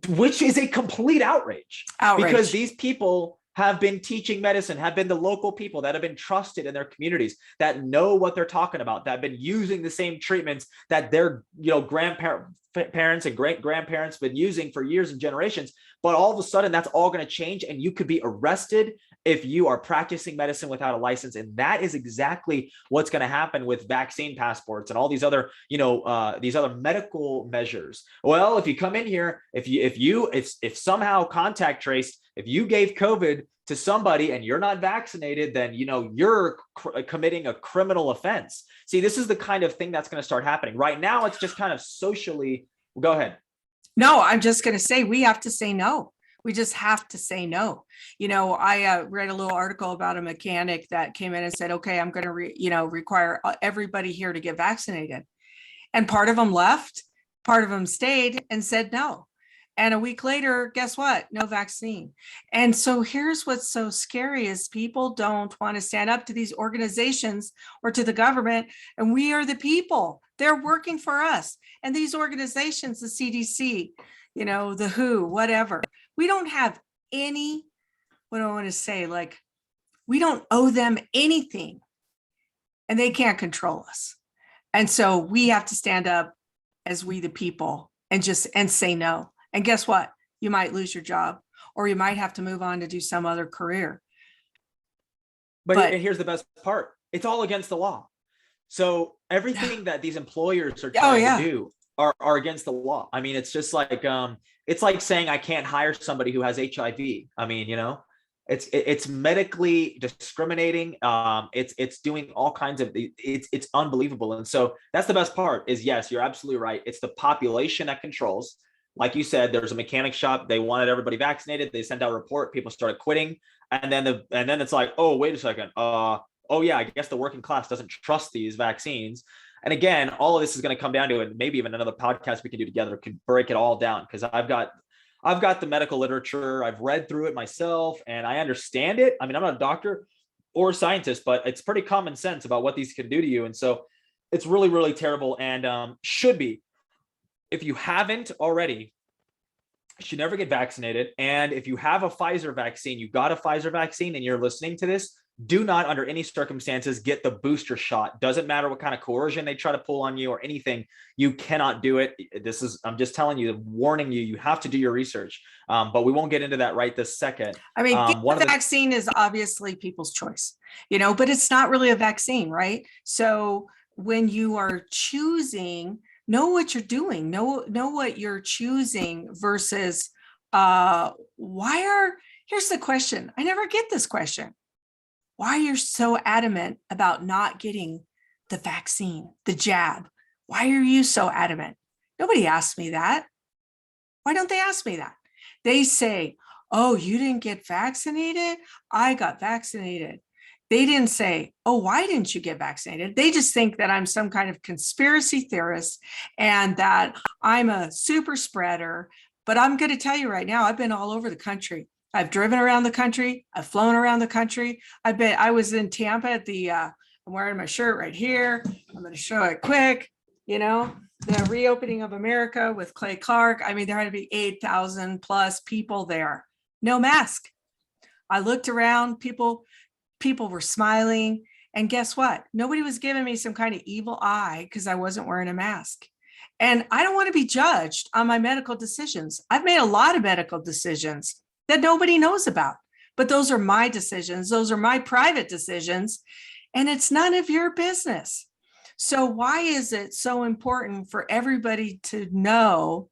which is a complete outrage. Outrage. Because these people have been teaching medicine, have been the local people that have been trusted in their communities, that know what they're talking about, that have been using the same treatments that their grandparents and great grandparents been using for years and generations. But all of a sudden, that's all going to change, and you could be arrested if you are practicing medicine without a license. And that is exactly what's going to happen with vaccine passports and all these other, these other medical measures. Well, if you come in here, if somehow contact traced, if you gave COVID to somebody and you're not vaccinated, then you're committing a criminal offense. See, this is the kind of thing that's going to start happening. Right now, it's just kind of socially. Go ahead. No, I'm just going to say we have to say no. We just have to say no. I read a little article about a mechanic that came in and said, okay, I'm going to require everybody here to get vaccinated. And part of them left, part of them stayed and said no. And a week later, guess what? No vaccine. And so here's what's so scary is people don't want to stand up to these organizations or to the government. And we are the people. They're working for us. And these organizations, the CDC, the WHO, whatever, we don't have any, what do I want to say? Like, we don't owe them anything. And they can't control us. And so we have to stand up as we the people and say no. And guess what? You might lose your job, or you might have to move on to do some other career. But here's the best part. It's all against the law. So everything that these employers are trying to do are against the law. I mean, it's just like, it's like saying I can't hire somebody who has HIV. I mean, it's medically discriminating. It's doing all kinds of, it's unbelievable. And so that's the best part is, yes, you're absolutely right. It's the population that controls. Like you said, there's a mechanic shop. They wanted everybody vaccinated. They sent out a report. People started quitting. And then it's like, oh, wait a second. Oh yeah, I guess the working class doesn't trust these vaccines. And again, all of this is going to come down to it. Maybe even another podcast we can do together can break it all down. Because I've got the medical literature. I've read through it myself and I understand it. I mean, I'm not a doctor or a scientist, but it's pretty common sense about what these can do to you. And so it's really, really terrible and should be. If you haven't already, you should never get vaccinated. And if you have a Pfizer vaccine, you got a Pfizer vaccine and you're listening to this, do not under any circumstances get the booster shot. Doesn't matter what kind of coercion they try to pull on you or anything, you cannot do it. I'm just telling you, warning you, you have to do your research. But we won't get into that right this second. I mean, the vaccine is obviously people's choice, but it's not really a vaccine, right? So when you are choosing, know what you're doing, know what you're choosing versus here's the question. I never get this question. Why you're so adamant about not getting the vaccine, the jab? Why are you so adamant? Nobody asked me that. Why don't they ask me that? They say, oh, you didn't get vaccinated? I got vaccinated. They didn't say, oh, why didn't you get vaccinated? They just think that I'm some kind of conspiracy theorist and that I'm a super spreader. But I'm going to tell you right now, I've been all over the country. I've driven around the country. I've flown around the country. I was in Tampa at I'm wearing my shirt right here. I'm going to show it quick, the reopening of America with Clay Clark. I mean, there had to be 8,000 plus people there. No mask. I looked around, people were smiling. And guess what? Nobody was giving me some kind of evil eye because I wasn't wearing a mask. And I don't want to be judged on my medical decisions. I've made a lot of medical decisions that nobody knows about, but those are my decisions. Those are my private decisions, and it's none of your business. So why is it so important for everybody to know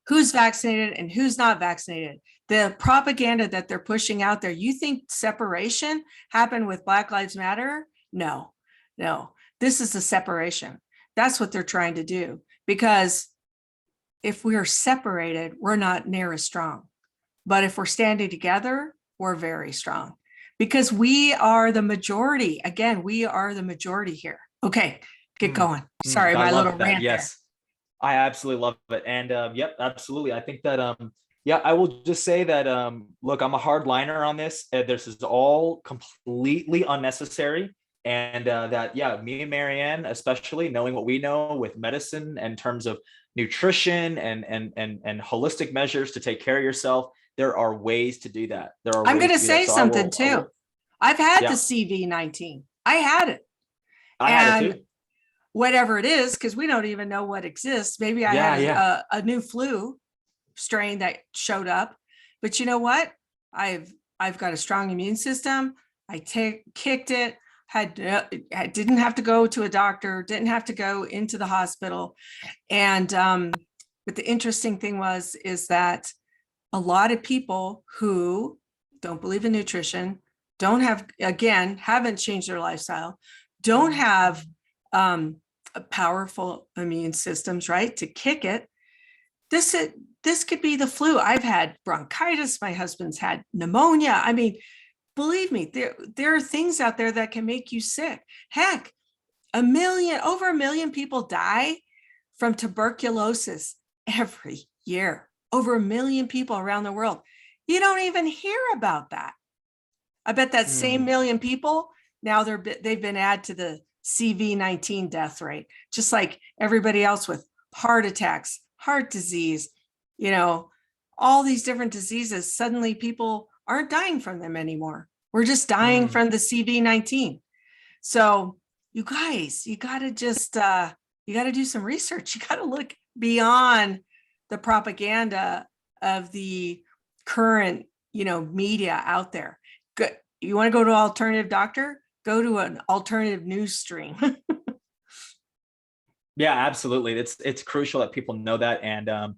who's vaccinated and who's not vaccinated? The propaganda that they're pushing out there, you think separation happened with Black Lives Matter? No. This is the separation. That's what they're trying to do, because if we're separated, we're not near as strong. But if we're standing together, we're very strong because we are the majority. Again, we are the majority here. Okay, get going. Sorry, my little rant. Yes, there. I absolutely love it. And yep, absolutely. I think that, I will just say that, look, I'm a hardliner on this. This is all completely unnecessary. And that, yeah, me and Marianne, especially knowing what we know with medicine in terms of nutrition and holistic measures to take care of yourself, there are ways to do that. There are I'm ways going to to do that. say So something too. I've had the yeah, CV-19. I had it. I had it And too. whatever it is, because we don't even know what exists. Maybe I Yeah, had yeah. a new flu strain that showed up. But you know what? I've got a strong immune system. Kicked it. I didn't have to go to a doctor. Didn't have to go into the hospital. And but the interesting thing is that a lot of people who don't believe in nutrition, don't have, again, haven't changed their lifestyle, don't have powerful immune systems, right, to kick it. This could be the flu. I've had bronchitis. My husband's had pneumonia. I mean, believe me, there are things out there that can make you sick. Heck, over a million people die from tuberculosis every year. Over a million people around the world. You don't even hear about that. I bet that same million people, now they've been added to the CV-19 death rate, just like everybody else with heart attacks, heart disease, all these different diseases. Suddenly people aren't dying from them anymore. We're just dying from the CV-19. So you guys, you got to just, you got to do some research. You got to look beyond the propaganda of the current, media out there. Good. You want to go to an alternative doctor? Go to an alternative news stream. Yeah, absolutely. It's crucial that people know that. And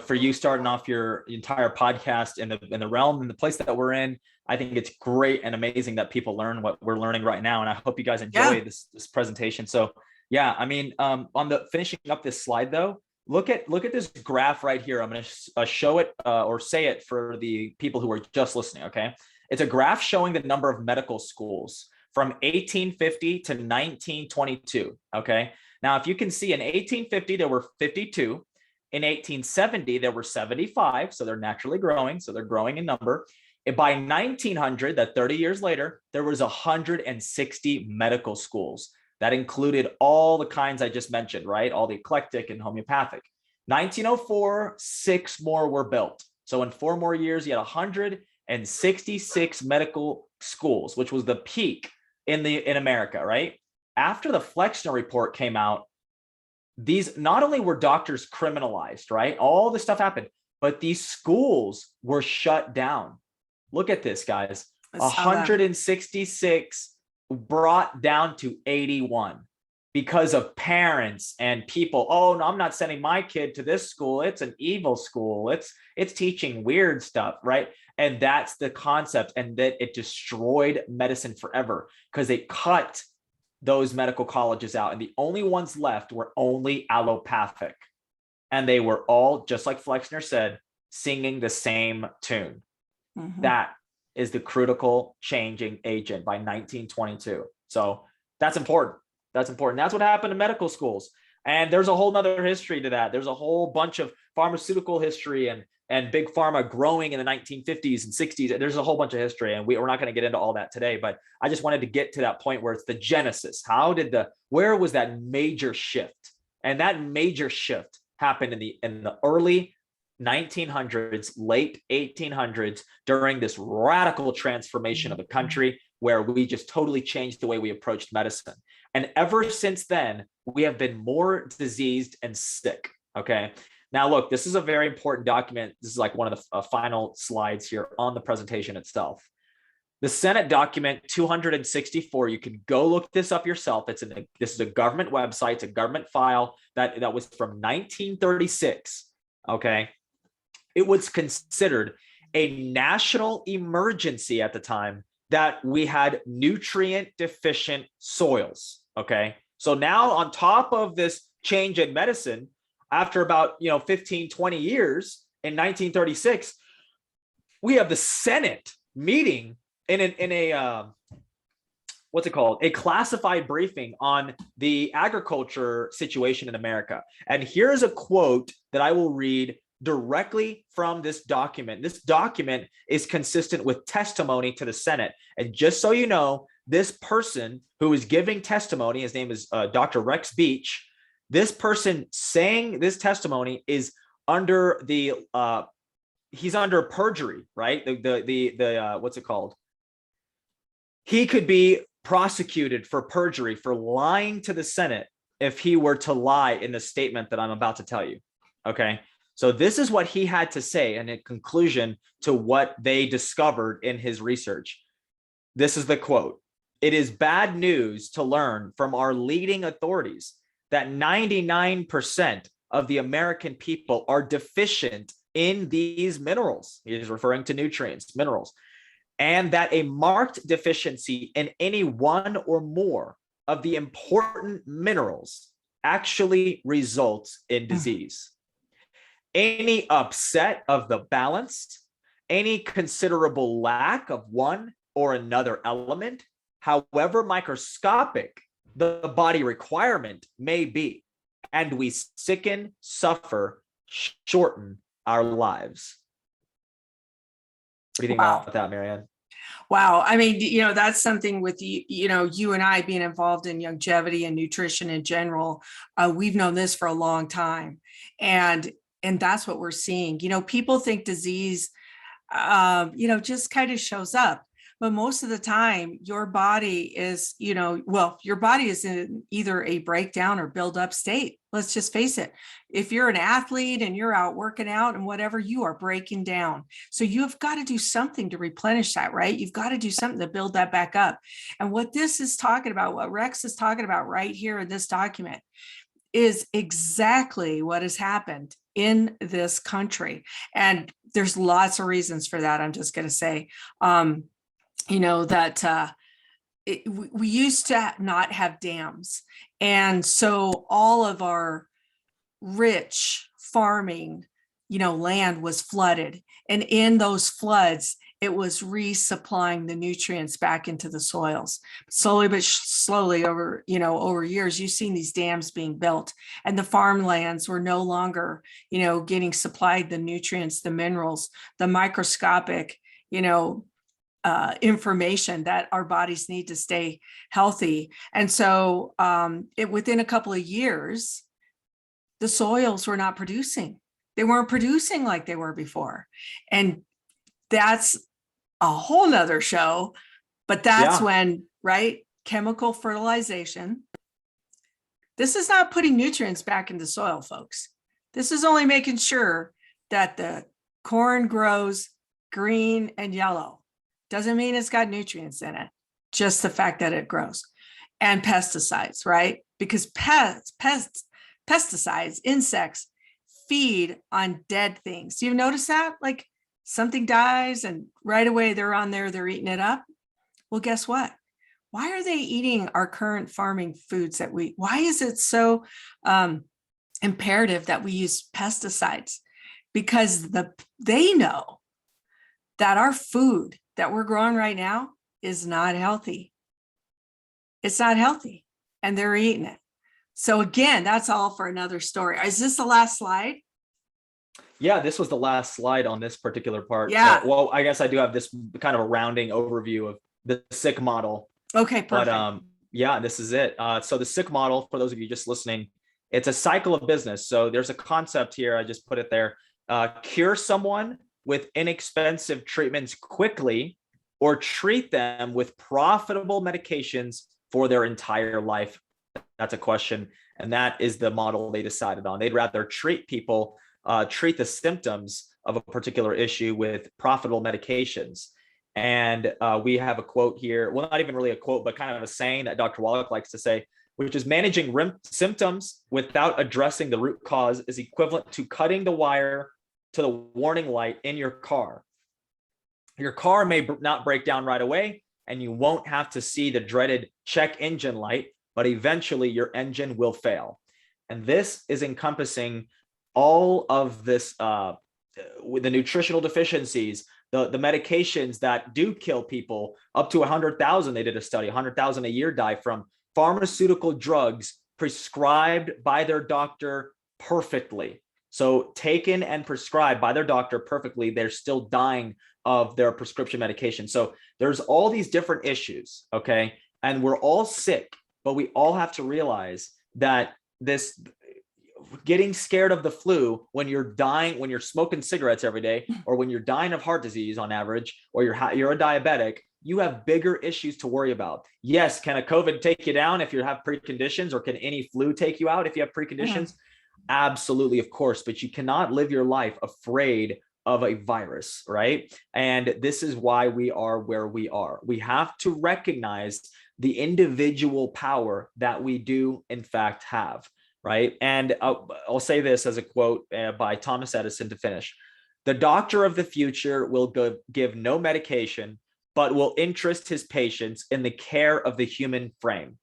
for you starting off your entire podcast in the realm and the place that we're in, I think it's great and amazing that people learn what we're learning right now. And I hope you guys enjoy this presentation. So yeah, I mean, on the finishing up this slide though, look at this graph right here. I'm going to show it or say it for the people who are just listening. Okay. It's a graph showing the number of medical schools from 1850 to 1922. Okay. Now, if you can see in 1850, there were 52. In 1870, there were 75. So they're naturally growing. So they're growing in number. And by 1900, that 30 years later, there was 160 medical schools. That included all the kinds I just mentioned, right? All the eclectic and homeopathic. 1904, 6 more were built. So in 4 more years, you had 166 medical schools, which was the peak in America, right? After the Flexner report came out, these not only were doctors criminalized, right? All this stuff happened, but these schools were shut down. Look at this, guys. 166 brought down to 81 because of parents and people. Oh, no, I'm not sending my kid to this school. It's an evil school. It's teaching weird stuff, right? And that's the concept. And that it destroyed medicine forever because they cut those medical colleges out. And the only ones left were only allopathic. And they were all, just like Flexner said, singing the same tune. Mm-hmm. That is the critical changing agent by 1922. So that's important. That's important. That's what happened in medical schools. And there's a whole nother history to that. There's a whole bunch of pharmaceutical history and big pharma growing in the 1950s and 60s. There's a whole bunch of history, and we're not going to get into all that today, but I just wanted to get to that point where it's the genesis. Where was that major shift? And that major shift happened in the early 1900s, late 1800s, during this radical transformation of the country where we just totally changed the way we approached medicine. And ever since then, we have been more diseased and sick. Okay. Now, look, this is a very important document. This is like one of the final slides here on the presentation itself. The Senate document 264, you can go look this up yourself. This is a government website. It's a government file that was from 1936. Okay. It was considered a national emergency at the time that we had nutrient deficient soils. Okay. So now on top of this change in medicine, after about 15, 20 years in 1936, we have the Senate meeting in a what's it called? A classified briefing on the agriculture situation in America. And here's a quote that I will read directly from this document. This document is consistent with testimony to the Senate. And just so you know, this person who is giving testimony, his name is Dr. Rex Beach. This person saying this testimony is under the he's under perjury, right? The what's it called? He could be prosecuted for perjury, for lying to the Senate, if he were to lie in the statement that I'm about to tell you. Okay. So this is what he had to say in a conclusion to what they discovered in his research. This is the quote. It is bad news to learn from our leading authorities that 99% of the American people are deficient in these minerals. He is referring to nutrients, minerals, and that a marked deficiency in any one or more of the important minerals actually results in disease. Any upset of the balance, any considerable lack of one or another element, however microscopic the body requirement may be, and we sicken, suffer, shorten our lives. What do you think about that, Marianne? Wow. I mean, that's something with you and I being involved in longevity and nutrition in general. We've known this for a long time. And that's what we're seeing. People think disease, just kind of shows up. But most of the time, your body is, your body is in either a breakdown or build up state. Let's just face it. If you're an athlete and you're out working out and whatever, you are breaking down. So you've got to do something to replenish that, right? You've got to do something to build that back up. And what this is talking about, what Rex is talking about right here in this document, is exactly what has happened in this country. And there's lots of reasons for that. I'm just going to say, that we used to not have dams. And so all of our rich farming, land was flooded. And in those floods, it was resupplying the nutrients back into the soils. Slowly but slowly over years, you've seen these dams being built, and the farmlands were no longer, getting supplied the nutrients, the minerals, the microscopic, information that our bodies need to stay healthy. And so within a couple of years, the soils were not producing. They weren't producing like they were before. And that's a whole nother show, but that's when, right? Chemical fertilization. This is not putting nutrients back into soil, folks. This is only making sure that the corn grows green and yellow. Doesn't mean it's got nutrients in it, just the fact that it grows. And pesticides, right? Because pesticides, insects feed on dead things. Do you notice that? Like something dies and right away they're on there, they're eating it up. Well, guess what? Why are they eating our current farming foods why is it so imperative that we use pesticides? Because they know that our food that we're growing right now is not healthy. It's not healthy, and they're eating it. So again, that's all for another story. Is this the last slide? Yeah, this was the last slide on this particular part. Yeah. Well, I guess I do have this kind of a rounding overview of the SICK model. Okay, perfect. But yeah, this is it. So the SICK model, for those of you just listening, it's a cycle of business. So there's a concept here. I just put it there. Cure someone with inexpensive treatments quickly, or treat them with profitable medications for their entire life. That's a question. And that is the model they decided on. They'd rather treat people, treat the symptoms of a particular issue with profitable medications. And we have a quote here. Well, not even really a quote, but kind of a saying that Dr. Wallach likes to say, which is managing symptoms without addressing the root cause is equivalent to cutting the wire to the warning light in your car. Your car may not break down right away, and you won't have to see the dreaded check engine light, but eventually your engine will fail. And this is encompassing all of this with the nutritional deficiencies, the medications that do kill people, up to 100,000. They did a study, 100,000 a year die from pharmaceutical drugs prescribed by their doctor perfectly. So taken and prescribed by their doctor perfectly, they're still dying of their prescription medication. So there's all these different issues, okay? And we're all sick, but we all have to realize that this getting scared of the flu when you're dying, when you're smoking cigarettes every day, or when you're dying of heart disease on average, or you're a diabetic, you have bigger issues to worry about. Yes, can a COVID take you down if you have preconditions, or can any flu take you out if you have preconditions? Absolutely, of course, but you cannot live your life afraid of a virus, right? And this is why we are where we are. We have to recognize the individual power that we do in fact have, right? And I'll say this as a quote by Thomas Edison to finish. The doctor of the future will give no medication, but will interest his patients in the care of the human frame,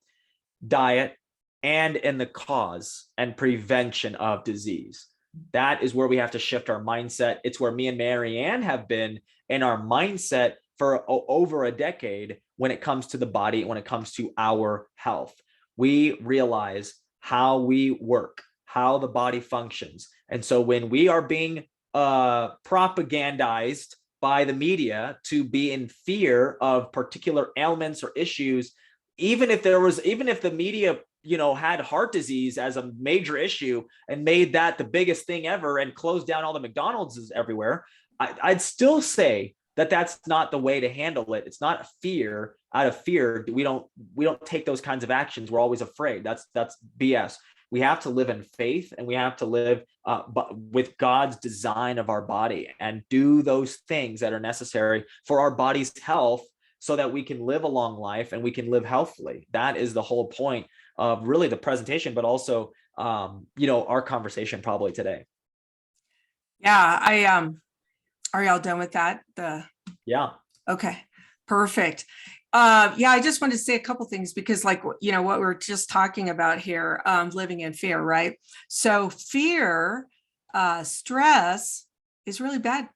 diet, and in the cause and prevention of disease. That is where we have to shift our mindset. It's where me and Marianne have been in our mindset for over a decade when it comes to the body, when it comes to our health. We realize how we work, how the body functions. And so when we are being propagandized by the media to be in fear of particular ailments or issues, even if the media had heart disease as a major issue and made that the biggest thing ever and closed down all the McDonald's everywhere, I'd still say that that's not the way to handle it. It's not fear. Out of fear, we don't take those kinds of actions. We're always afraid. That's BS. We have to live in faith, and we have to live with God's design of our body and do those things that are necessary for our body's health, so that we can live a long life and we can live healthily. That is the whole point of really the presentation, but also, our conversation probably today. Yeah, are y'all done with that? Yeah. Okay, perfect. Yeah, I just wanted to say a couple things because what we're just talking about here, living in fear, right? So fear, stress is really bad.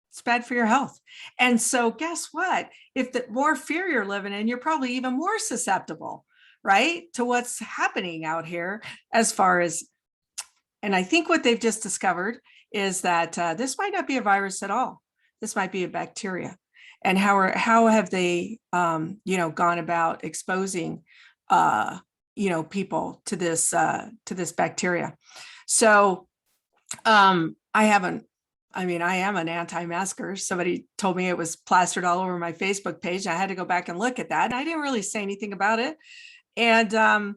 It's bad for your health. And so guess what? If the more fear you're living in, you're probably even more susceptible, right, to what's happening out here as far as, and I think what they've just discovered is that this might not be a virus at all. This might be a bacteria. And how have they, gone about exposing, people to this bacteria? So I am an anti-masker. Somebody told me it was plastered all over my Facebook page. I had to go back and look at that. And I didn't really say anything about it. And,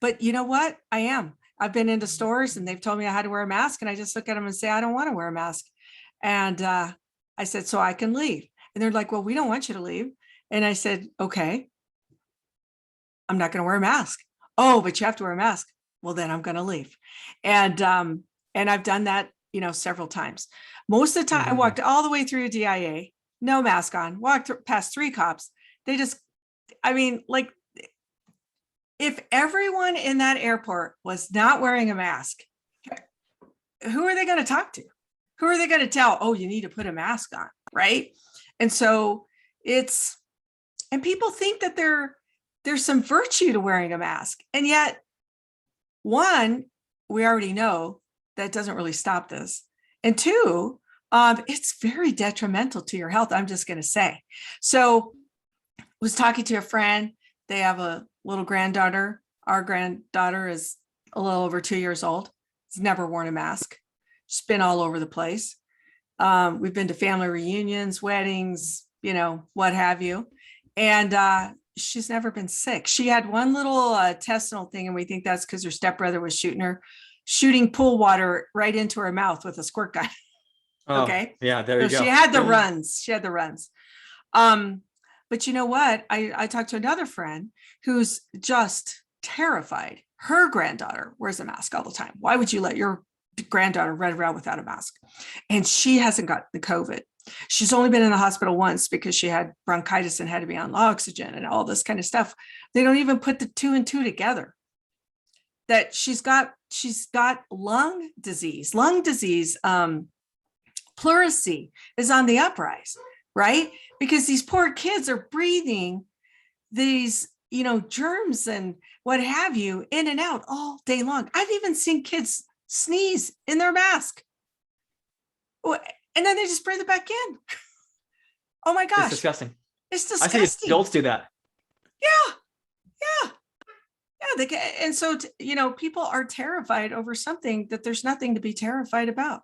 but you know what? I've been into stores and they've told me I had to wear a mask. And I just look at them and say, I don't want to wear a mask. And I said, so I can leave. And they're like, well, we don't want you to leave. And I said, okay, I'm not going to wear a mask. Oh, but you have to wear a mask. Well, then I'm going to leave. And I've done that, several times. Most of the time, I walked all the way through DIA, no mask on, walked past 3 cops. They just, if everyone in that airport was not wearing a mask, who are they going to talk to? Who are they going to tell, oh, you need to put a mask on, right? And so and people think that there's some virtue to wearing a mask. And yet, one, we already know that doesn't really stop this. And 2, it's very detrimental to your health, I'm just going to say. So I was talking to a friend. They have a little granddaughter. Our granddaughter is a little over 2 years old. She's never worn a mask. She's been all over the place. We've been to family reunions, weddings, what have you. And she's never been sick. She had one little intestinal thing, and we think that's because her stepbrother was shooting pool water right into her mouth with a squirt gun. Okay. Yeah, there you go. She had the runs. But you know what? I talked to another friend who's just terrified. Her granddaughter wears a mask all the time. Why would you let your granddaughter run around without a mask? And she hasn't got the COVID. She's only been in the hospital once because she had bronchitis and had to be on oxygen and all this kind of stuff. They don't even put the 2 and 2 together. That she's got lung disease. Pleurisy is on the uprise, right? Because these poor kids are breathing these, germs and what have you in and out all day long. I've even seen kids sneeze in their mask. And then they just breathe it back in. Oh my gosh. It's disgusting. It's I see disgusting. adults do that. Yeah. Yeah. Yeah. And so, people are terrified over something that there's nothing to be terrified about.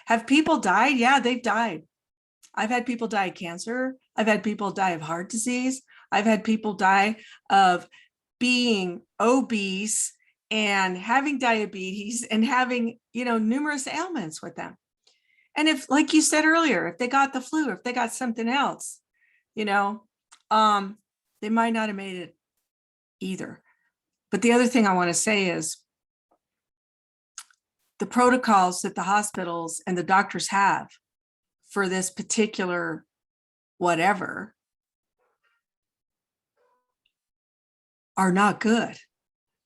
Have people died? Yeah, they've died. I've had people die of cancer. I've had people die of heart disease. I've had people die of being obese and having diabetes and having, numerous ailments with them. And if, like you said earlier, if they got the flu, if they got something else, they might not have made it either. But the other thing I want to say is the protocols that the hospitals and the doctors have for this particular whatever are not good.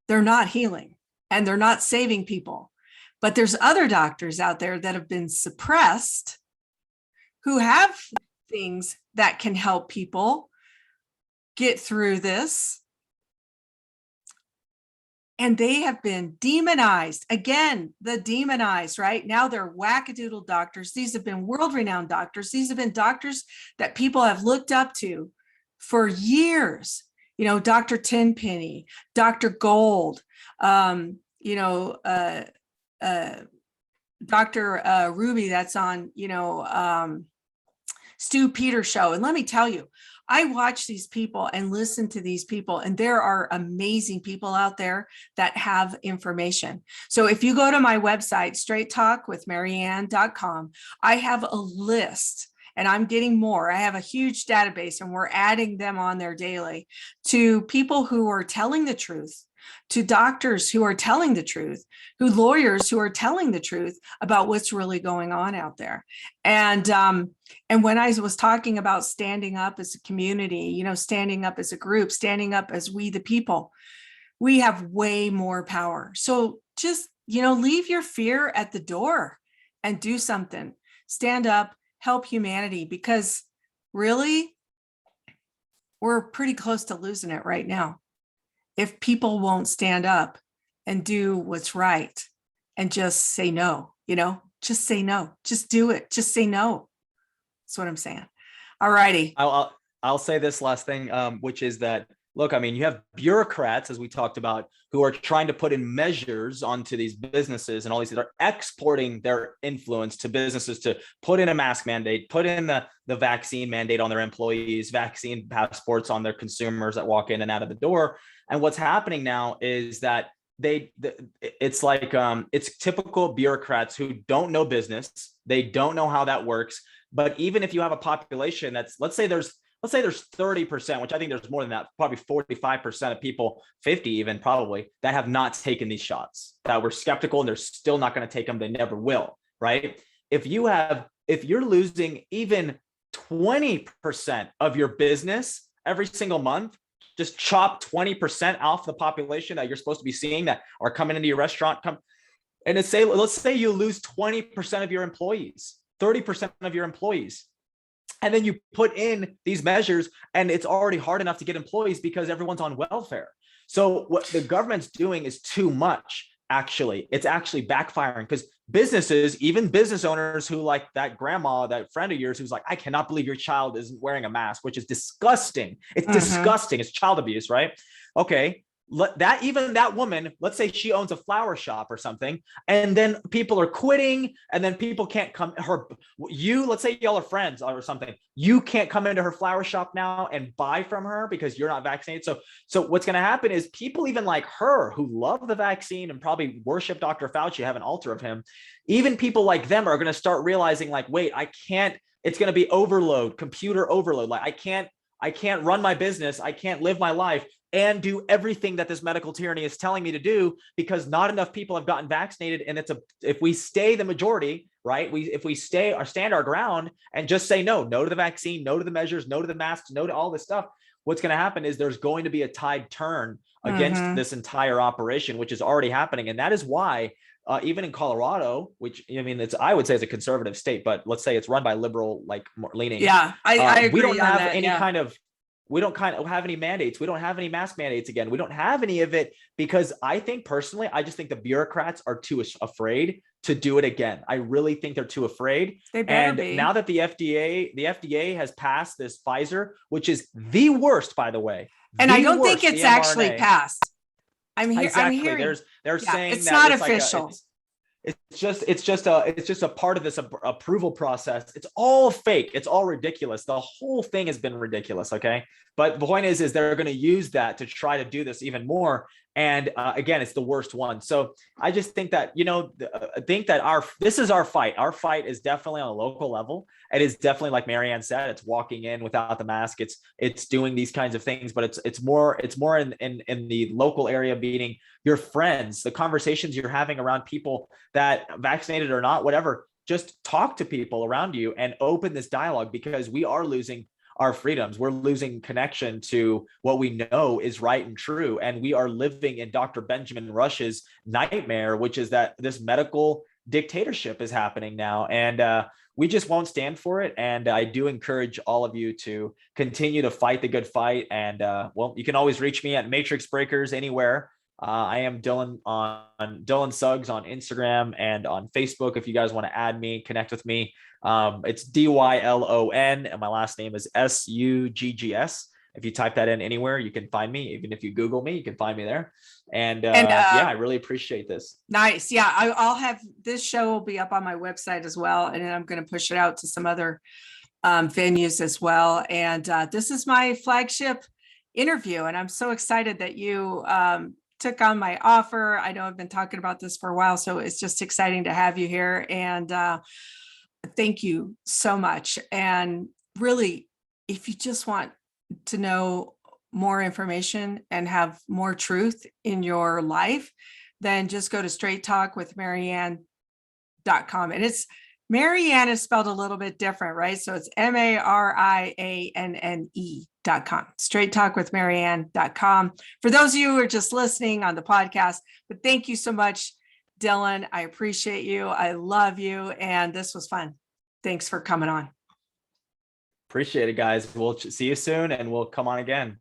They're not healing and they're not saving people. But there's other doctors out there that have been suppressed who have things that can help people get through this. And they have been demonized. Again, the demonized, right? Now they're wackadoodle doctors. These have been world-renowned doctors. These have been doctors that people have looked up to for years. Dr. Tenpenny, Dr. Gold, Dr. Ruby, that's on, Stu Peters show. And let me tell you, I watch these people and listen to these people, and there are amazing people out there that have information. So if you go to my website, straighttalkwithmarianne.com, I have a list, and I'm getting more. I have a huge database, and we're adding them on there daily to people who are telling the truth, to doctors who are telling the truth, who lawyers who are telling the truth about what's really going on out there. And when I was talking about standing up as a community, standing up as a group, standing up as we the people, we have way more power. So just, leave your fear at the door and do something. Stand up, help humanity, because really, we're pretty close to losing it right now. If people won't stand up and do what's right and just say no, just say no, just do it. Just say no. That's what I'm saying. All righty. I'll say this last thing, which is that, look, you have bureaucrats, as we talked about, who are trying to put in measures onto these businesses and all these that are exporting their influence to businesses to put in a mask mandate, put in the vaccine mandate on their employees, vaccine passports on their consumers that walk in and out of the door. And what's happening now is that it's like, it's typical bureaucrats who don't know business. They don't know how that works. But even if you have a population that's, let's say there's 30%, which I think there's more than that, probably 45% of people, 50 even probably, that have not taken these shots, that were skeptical and they're still not going to take them. They never will, right? If you're losing even 20% of your business every single month, just chop 20% off the population that you're supposed to be seeing that are coming into your restaurant. And let's say you lose 20% of your employees, 30% of your employees. And then you put in these measures, and it's already hard enough to get employees because everyone's on welfare. So what the government's doing is too much. Actually, it's actually backfiring, because businesses, even business owners who, like that grandma, that friend of yours who's like, I cannot believe your child isn't wearing a mask, which is disgusting. It's disgusting. It's child abuse, right? Okay. That woman, let's say she owns a flower shop or something, and then people are quitting, and then people can't come. Let's say y'all are friends or something. You can't come into her flower shop now and buy from her because you're not vaccinated. So what's going to happen is people even like her who love the vaccine and probably worship Dr. Fauci, have an altar of him. Even people like them are going to start realizing, like, wait, I can't. It's going to be overload, computer overload. Like I can't run my business. I can't live my life and do everything that this medical tyranny is telling me to do, because not enough people have gotten vaccinated. And if we stay the majority, right? If we stand our ground and just say no to the vaccine, no to the measures, no to the masks, no to all this stuff, what's going to happen is there's going to be a tide turn against this entire operation, which is already happening. And that is why even in Colorado, which I would say it's a conservative state, but let's say it's run by liberal, like more leaning. Yeah, I agree. We don't have that, any kind of We don't kind of have any mandates. We don't have any mask mandates again. We don't have any of it because I think personally, I just think the bureaucrats are too afraid to do it again. I really think they're too afraid. They better And be. now that the FDA has passed this Pfizer, which is the worst, by the way, And I the don't think worst, it's the actually mRNA. passed. I'm Exactly. hearing. They're Yeah, saying it's that not it's like official. it's just a part of this approval process. It's all fake. It's all ridiculous. The whole thing has been ridiculous. Okay. But the point is they're going to use that to try to do this even more. And again, it's the worst one. So I just think that, I think that this is our fight. Our fight is definitely on a local level. It is definitely, like Marianne said, it's walking in without the mask. It's doing these kinds of things, but it's more in the local area, meeting your friends, the conversations you're having around people that vaccinated or not, whatever. Just talk to people around you and open this dialogue, because we are losing our freedoms. We're losing connection to what we know is right and true. And we are living in Dr. Benjamin Rush's nightmare, which is that this medical dictatorship is happening now. And we just won't stand for it. And I do encourage all of you to continue to fight the good fight. And well, you can always reach me at Matrix Breakers anywhere. I am Dylon Dylon Suggs on Instagram and on Facebook. If you guys want to add me, connect with me. It's Dylon, and my last name is Suggs. If you type that in anywhere, you can find me. Even if you Google me, you can find me there. And yeah, I really appreciate this. Nice. Yeah, I'll have this show will be up on my website as well, and then I'm going to push it out to some other venues as well. And this is my flagship interview, and I'm so excited that you took on my offer. I know I've been talking about this for a while, so it's just exciting to have you here. And thank you so much. And really, if you just want to know more information and have more truth in your life, then just go to straighttalkwithmarianne.com. And it's Marianne is spelled a little bit different, right? So it's MARIANNE.com, straighttalkwithmarianne.com. For those of you who are just listening on the podcast, but thank you so much, Dylon. I appreciate you. I love you. And this was fun. Thanks for coming on. Appreciate it, guys. We'll see you soon, and we'll come on again.